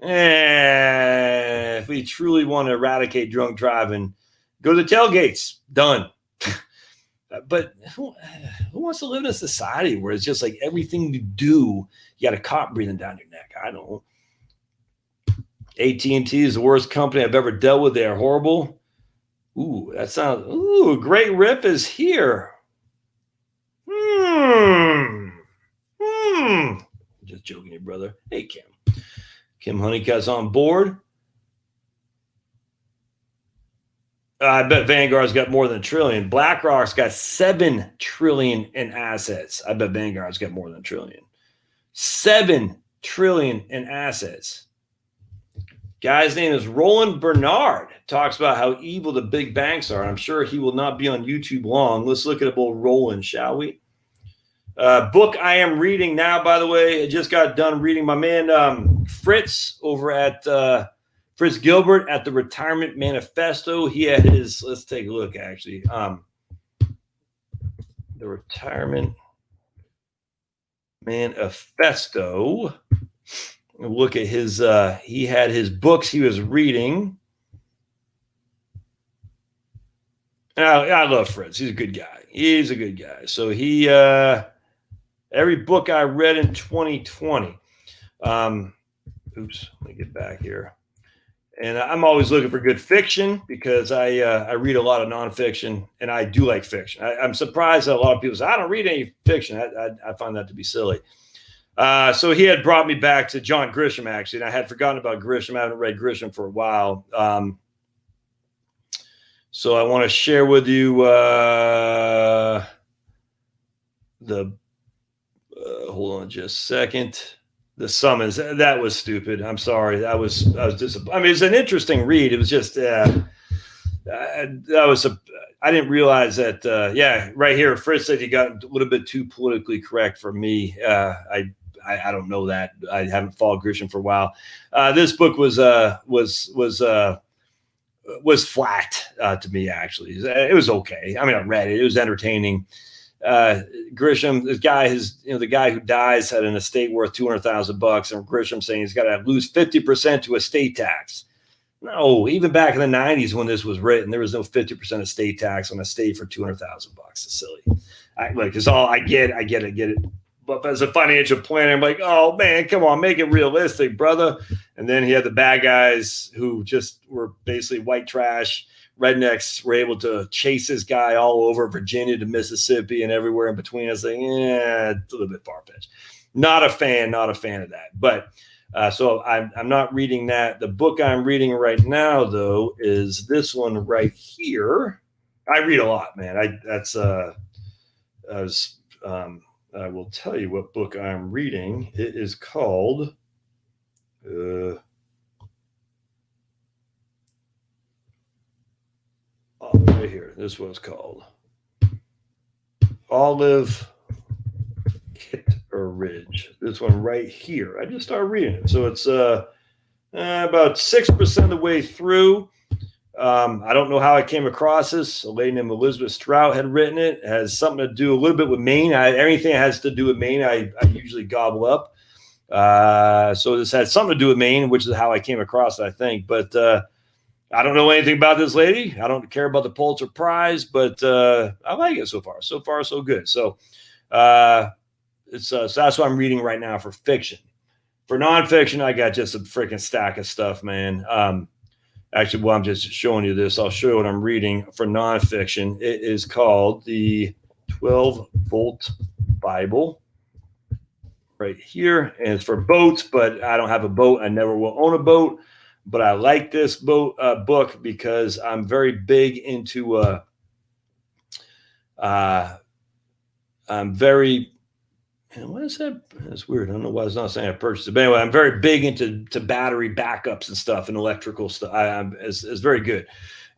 if we truly want to eradicate drunk driving, go to the tailgates. Done. But who wants to live in a society where it's just like everything you do, you got a cop breathing down your neck? I don't. AT&T is the worst company I've ever dealt with. They're horrible. Great Rip is here. Just joking, brother. Hey, Kim Honeycutt's on board. I bet Vanguard's got more than $1 trillion. BlackRock's got $7 trillion in assets. I bet Vanguard's got more than $1 trillion. $7 trillion in assets. Guy's name is Roland Bernard. Talks about how evil the big banks are. I'm sure he will not be on YouTube long. Let's look at old Roland, shall we? Book I am reading now, by the way. I just got done reading my man Fritz over at Fritz Gilbert at the Retirement Manifesto. He had his, let's take a look actually. The Retirement Manifesto. Look at his, he had his books he was reading. I love Fritz. He's a good guy. He's a good guy. So he, every book I read in 2020. Oops, let me get back here. And I'm always looking for good fiction because I read a lot of nonfiction, and I do like fiction. I'm surprised that a lot of people say, I don't read any fiction. I find that to be silly. So he had brought me back to John Grisham, actually, and I had forgotten about Grisham. I haven't read Grisham for a while. So I want to share with you hold on just a second. The summons, that was stupid. I'm sorry. I was disappointed. I mean, it's an interesting read. It was just I didn't realize that. Yeah, right here, Fritz said he got a little bit too politically correct for me. I don't know that. I haven't followed Grisham for a while. This book was flat to me, actually. It was okay. I mean, I read it. It was entertaining. Grisham, this guy the guy who dies had an estate worth $200,000, and Grisham saying he's got to lose 50% to estate tax. No, even back in the 90s when this was written, there was no 50% estate tax on a estate for $200,000. It's silly. It's all I get it. But as a financial planner, I'm like, oh man, come on, make it realistic, brother. And then he had the bad guys who just were basically white trash. Rednecks were able to chase this guy all over Virginia to Mississippi and everywhere in between. I was like, yeah, it's a little bit far-fetched. Not a fan of that. But so I'm not reading that. The book I'm reading right now, though, is this one right here. I read a lot, man. I will tell you what book I'm reading. It is called right here. This was called Olive Kitteridge. This one right here. I just started reading it. So it's about 6% of the way through. I don't know how I came across this. A lady named Elizabeth Strout had written it. It has something to do a little bit with Maine. Anything that has to do with Maine, I usually gobble up. So this had something to do with Maine, which is how I came across it, I think. But I don't know anything about this lady. I don't care about the Pulitzer Prize, but I like it so far. So far, so good. So so that's what I'm reading right now for fiction. For nonfiction, I got just a freaking stack of stuff, man. Actually, I'm just showing you this. I'll show you what I'm reading for nonfiction. It is called the 12-Volt Bible right here. And it's for boats, but I don't have a boat. I never will own a boat. But I like this book because I'm very big into I'm very, what is that? That's weird. I don't know why it's not saying I purchased it. But anyway, I'm very big into battery backups and stuff and electrical stuff. It's very good.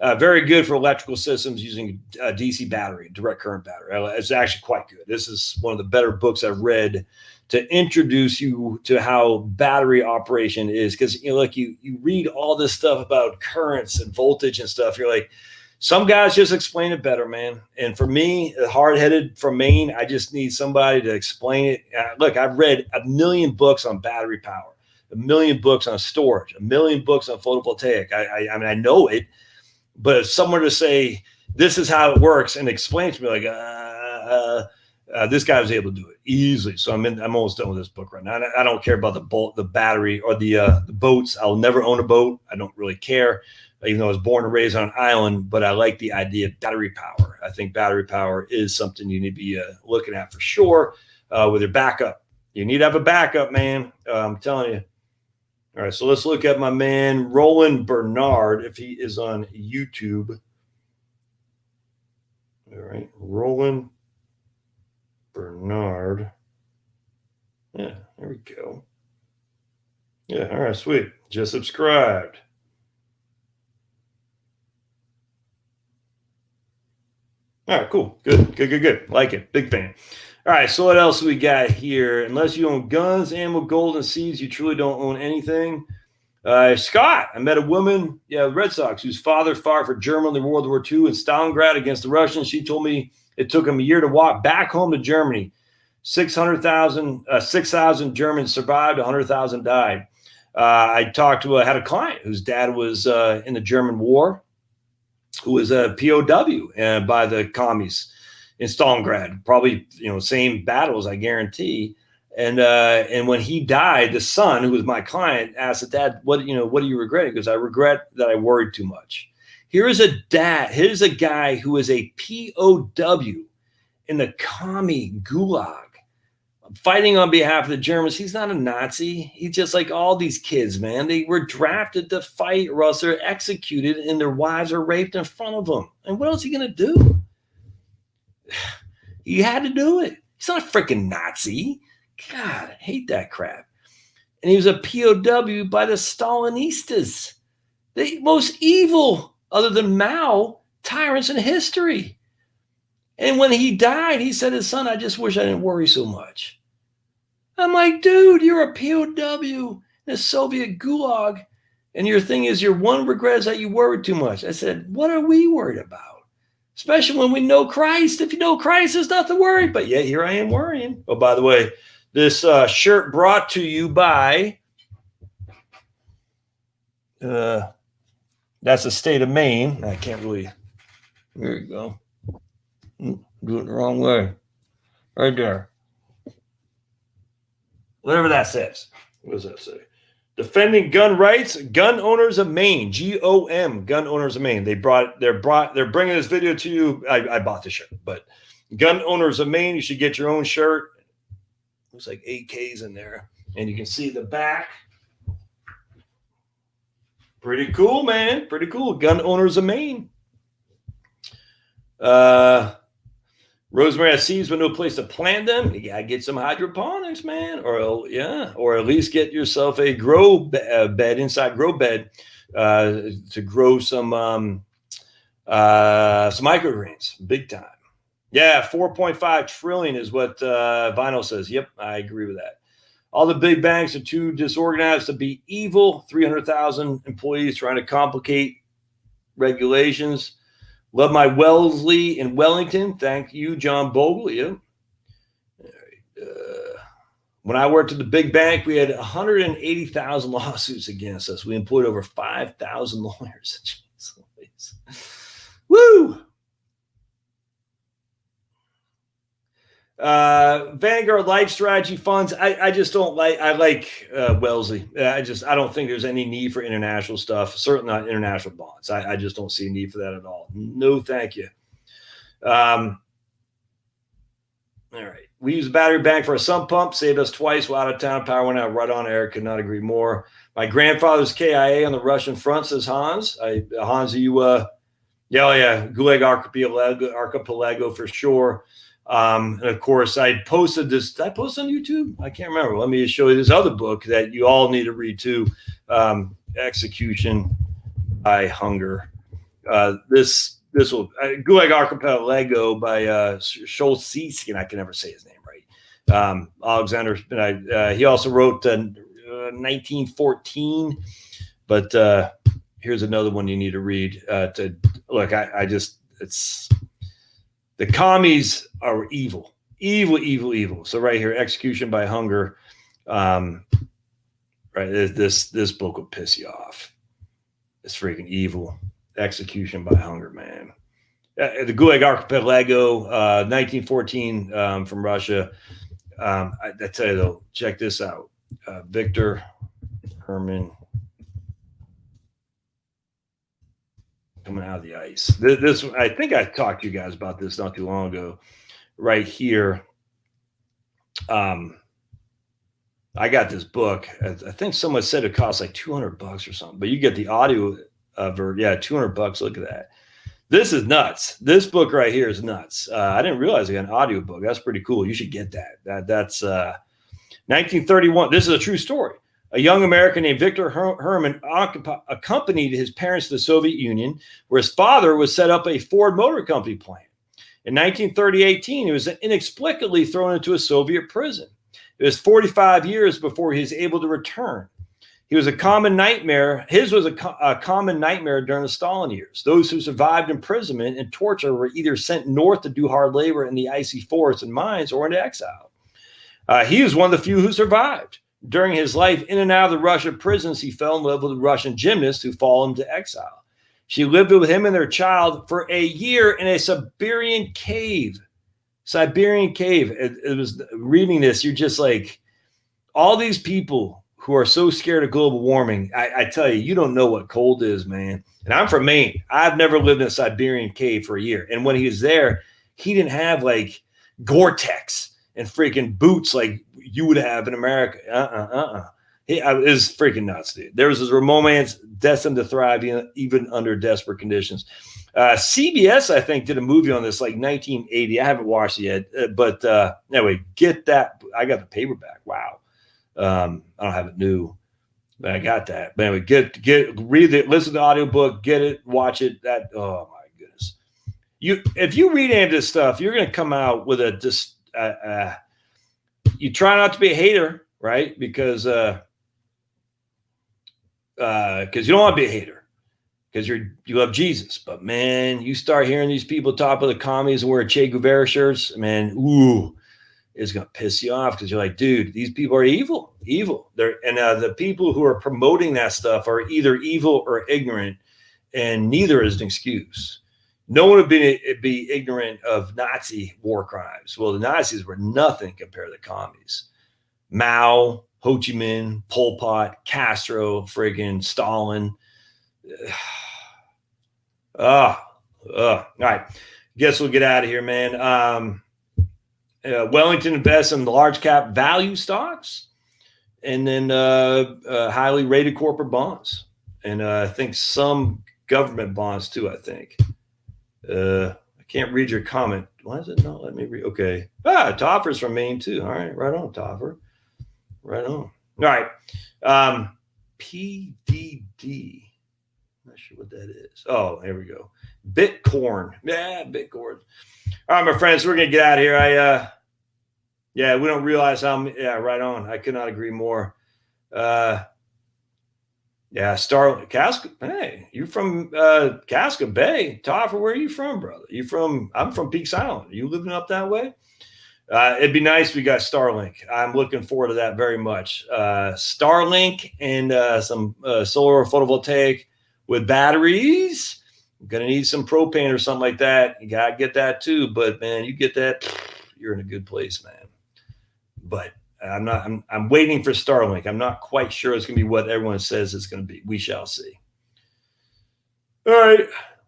Very good for electrical systems using DC battery, direct current battery. It's actually quite good. This is one of the better books I've read to introduce you to how battery operation is. Because you read all this stuff about currents and voltage and stuff. You're like, some guys just explain it better, man. And for me, hard-headed from Maine, I just need somebody to explain it. Look, I've read 1 million books on battery power, 1 million books on storage, 1 million books on photovoltaic. I mean, I know it, but if someone to say this is how it works and explain it to me, like, this guy was able to do it easily. So I'm almost done with this book right now. I don't care about the battery or the boats. I'll never own a boat. I don't really care, even though I was born and raised on an island. But I like the idea of battery power. I think battery power is something you need to be looking at for sure with your backup. You need to have a backup, man. I'm telling you. All right, so let's look at my man Roland Bernard if he is on YouTube. All right, Roland Bernard. Yeah, there we go. Yeah, all right, sweet. Just subscribed. All right, cool. Good. Like it. Big fan. All right, so what else we got here? Unless you own guns, ammo, gold, and seeds, you truly don't own anything. Scott, I met a woman, Red Sox, whose father fought for Germany in World War II in Stalingrad against the Russians. She told me it took him a year to walk back home to Germany. 6,000 Germans survived, 100,000 died. I had a client whose dad was in the German war, who was a POW by the commies in Stalingrad. Probably, same battles, I guarantee. And when he died, the son, who was my client, asked the dad, "What do you regret?" He goes, "I regret that I worried too much." Here's a guy who is a POW in the commie gulag, fighting on behalf of the Germans. He's not a Nazi. He's just like all these kids, man. They were drafted to fight, or else they're executed and their wives are raped in front of them. And what else are you going to do? He had to do it. He's not a freaking Nazi. God, I hate that crap. And he was a POW by the Stalinistas, the most evil, other than Mao, tyrants in history. And when he died, he said to his son, "I just wish I didn't worry so much." I'm like, dude, you're a POW in a Soviet gulag, and your thing is your one regret is that you worried too much. I said, what are we worried about? Especially when we know Christ. If you know Christ, there's nothing to worry. But yet here I am worrying. Oh, by the way, this shirt brought to you by, that's the state of Maine. I can't really, there you go. Do it the wrong way. Right there. Whatever that says. What does that say? Defending gun rights, gun owners of Maine, GOM, gun owners of Maine. They're bringing this video to you. I bought the shirt, but gun owners of Maine, you should get your own shirt. Looks like AKs in there, and you can see the back. Pretty cool, man. Pretty cool. Gun owners of Maine. Rosemary has seeds but no place to plant them. You gotta get some hydroponics, man, or at least get yourself a grow bed, inside grow bed, to grow some microgreens, big time. Yeah, 4.5 trillion is what Vinyl says. Yep, I agree with that. All the big banks are too disorganized to be evil. 300,000 employees trying to complicate regulations. Love my Wellesley in Wellington. Thank you, John Bogle. Yep. When I worked at the big bank, we had 180,000 lawsuits against us. We employed over 5,000 lawyers. Jeez. Woo! Vanguard Life Strategy Funds. I just don't like. I like Wellesley. I don't think there's any need for international stuff. Certainly not international bonds. I just don't see a need for that at all. No, thank you. All right. We use a battery bank for a sump pump. Saved us twice while out of town. Power went out right on air. Could not agree more. My grandfather's KIA on the Russian front, says Hans. Hans, you Gulag Archipelago for sure. And of course, I posted this. Did I post on YouTube? I can't remember. Let me show you this other book that you all need to read too. Execution by Hunger. This will Gulag Archipelago by Scholzisky. I can never say his name right. Alexander. He also wrote 1914. But here's another one you need to read. It's. The commies are evil. So right here, Execution by Hunger. Right, this book will piss you off. It's freaking evil. Execution by Hunger, man. The Gulag Archipelago, 1914, from Russia. I tell you though, check this out. Victor Herman. Coming out of the ice. This I think I talked to you guys about this not too long ago. Right here, I got this book. I think someone said it costs like $200 or something, but you get the audio version. $200. Look at that. This is nuts. This book right here is nuts. I didn't realize I got an audio book. That's pretty cool. You should get that. That's 1931. This is a true story. A young American named Victor Herman accompanied his parents to the Soviet Union, where his father was set up a Ford Motor Company plant. In 1918, he was inexplicably thrown into a Soviet prison. It was 45 years before he was able to return. He was a common nightmare. His was a common nightmare during the Stalin years. Those who survived imprisonment and torture were either sent north to do hard labor in the icy forests and mines or into exile. He was one of the few who survived. During his life in and out of the Russian prisons, he fell in love with a Russian gymnast who followed him to exile. She lived with him and their child for a year in a Siberian cave. It was reading this. You're just like, all these people who are so scared of global warming. I tell you, you don't know what cold is, man. And I'm from Maine. I've never lived in a Siberian cave for a year. And when he was there, he didn't have like Gore-Tex and freaking boots like you would have in America. It was freaking nuts, dude. There was this romance destined to thrive even under desperate conditions. CBS, I think, did a movie on this like 1980. I haven't watched it yet, but anyway, get that. I got the paperback. Wow. I don't have it new, but I got that. But anyway, read it, listen to the audiobook, get it, watch it. Oh my goodness. If you read any of this stuff, you're going to come out with you try not to be a hater, right? Because you don't want to be a hater because you love Jesus. But man, you start hearing these people talk about the commies and wear Che Guevara shirts, man, ooh, it's going to piss you off because you're like, dude, these people are evil. The people who are promoting that stuff are either evil or ignorant, and neither is an excuse. No one would be ignorant of Nazi war crimes. Well, the Nazis were nothing compared to the commies. Mao, Ho Chi Minh, Pol Pot, Castro, friggin' Stalin. All right. Guess we'll get out of here, man. Wellington invests in large cap value stocks and then highly rated corporate bonds. And I think some government bonds too, I think. I can't read your comment. Why is it not letting me read? Okay. Toffer's from Maine too. All right. Right on, Toffer. Right on. All right. PDD. Not sure what that is. Oh, here we go. Bitcoin. Yeah, Bitcoin. All right, my friends, we're going to get out of here. We don't realize how, right on. I could not agree more. Starling, Casca. Hey, you from Casca Bay. Toffer, where are you from, brother? I'm from Peaks Island. Are you living up that way? It'd be nice. We got Starlink. I'm looking forward to that very much. Starlink and some solar photovoltaic with batteries. I'm going to need some propane or something like that. You got to get that too. But man, you get that, you're in a good place, man. But I'm waiting for Starlink. I'm not quite sure it's going to be what everyone says it's going to be. We shall see. All right.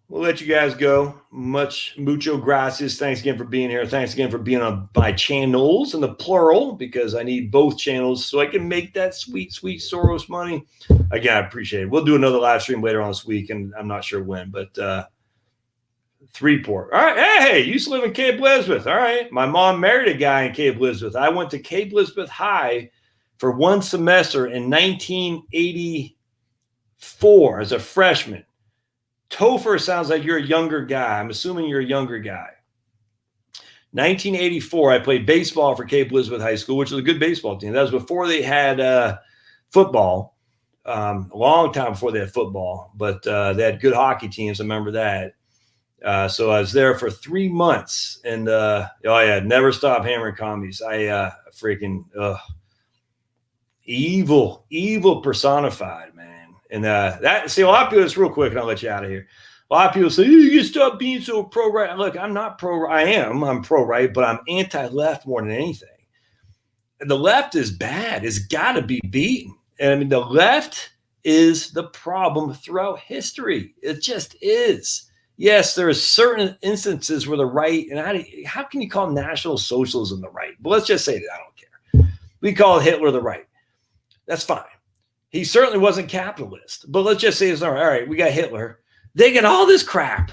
We'll let you guys go. Mucho gracias. Thanks again for being here. Thanks again for being on my channels in the plural, because I need both channels so I can make that sweet, sweet Soros money. Again, I appreciate it. We'll do another live stream later on this week, and I'm not sure when, but Freeport. All right. Hey, used to live in Cape Elizabeth. All right. My mom married a guy in Cape Elizabeth. I went to Cape Elizabeth High for one semester in 1984 as a freshman. Topher sounds like you're a younger guy. I'm assuming you're a younger guy. 1984, I played baseball for Cape Elizabeth High School, which was a good baseball team. That was before they had football, a long time before they had football, but they had good hockey teams. I remember that. So I was there for 3 months, and never stop hammering commies. Evil personified, man. And a lot of people, just real quick, and I'll let you out of here. A lot of people say, you can stop being so pro-right. Look, I'm not pro-right. I'm pro-right, but I'm anti-left more than anything. The left is bad. It's got to be beaten. And I mean, the left is the problem throughout history. It just is. Yes, there are certain instances where the right, and how can you call National Socialism the right? But let's just say that I don't care. We call Hitler the right. That's fine. He certainly wasn't capitalist, but let's just say it's all right. We got Hitler. They get all this crap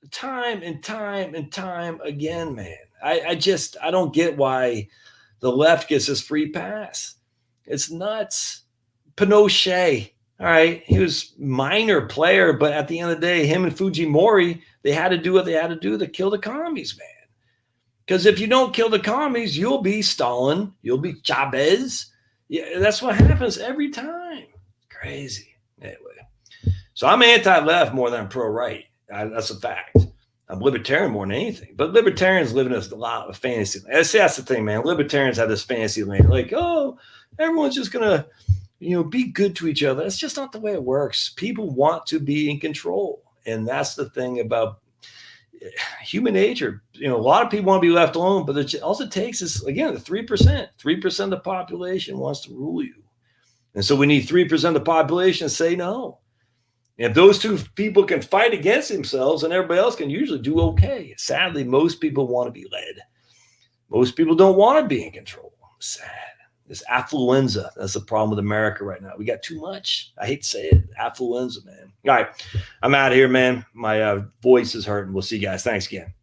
time and time and time again, man. I don't get why the left gets this free pass. It's nuts. Pinochet. All right. He was minor player, but at the end of the day, him and Fujimori, they had to do what they had to do to kill the commies, man. Because if you don't kill the commies, you'll be Stalin. You'll be Chavez. Yeah, that's what happens every time. Crazy. Anyway, so I'm anti-left more than I'm pro-right. That's a fact. I'm libertarian more than anything. But libertarians live in a lot of fantasy land. That's the thing, man. Libertarians have this fantasy land. Like, oh, everyone's just going to, be good to each other. That's just not the way it works. People want to be in control. And that's the thing about human nature. A lot of people want to be left alone, but all it takes is, again, the 3%. 3% of the population wants to rule you. And so we need 3% of the population to say no. And if those two people can fight against themselves, and everybody else can usually do okay. Sadly, most people want to be led. Most people don't want to be in control. Sad. This affluenza. That's the problem with America right now. We got too much. I hate to say it. Affluenza, man. All right. I'm out of here, man. My voice is hurting. We'll see you guys. Thanks again.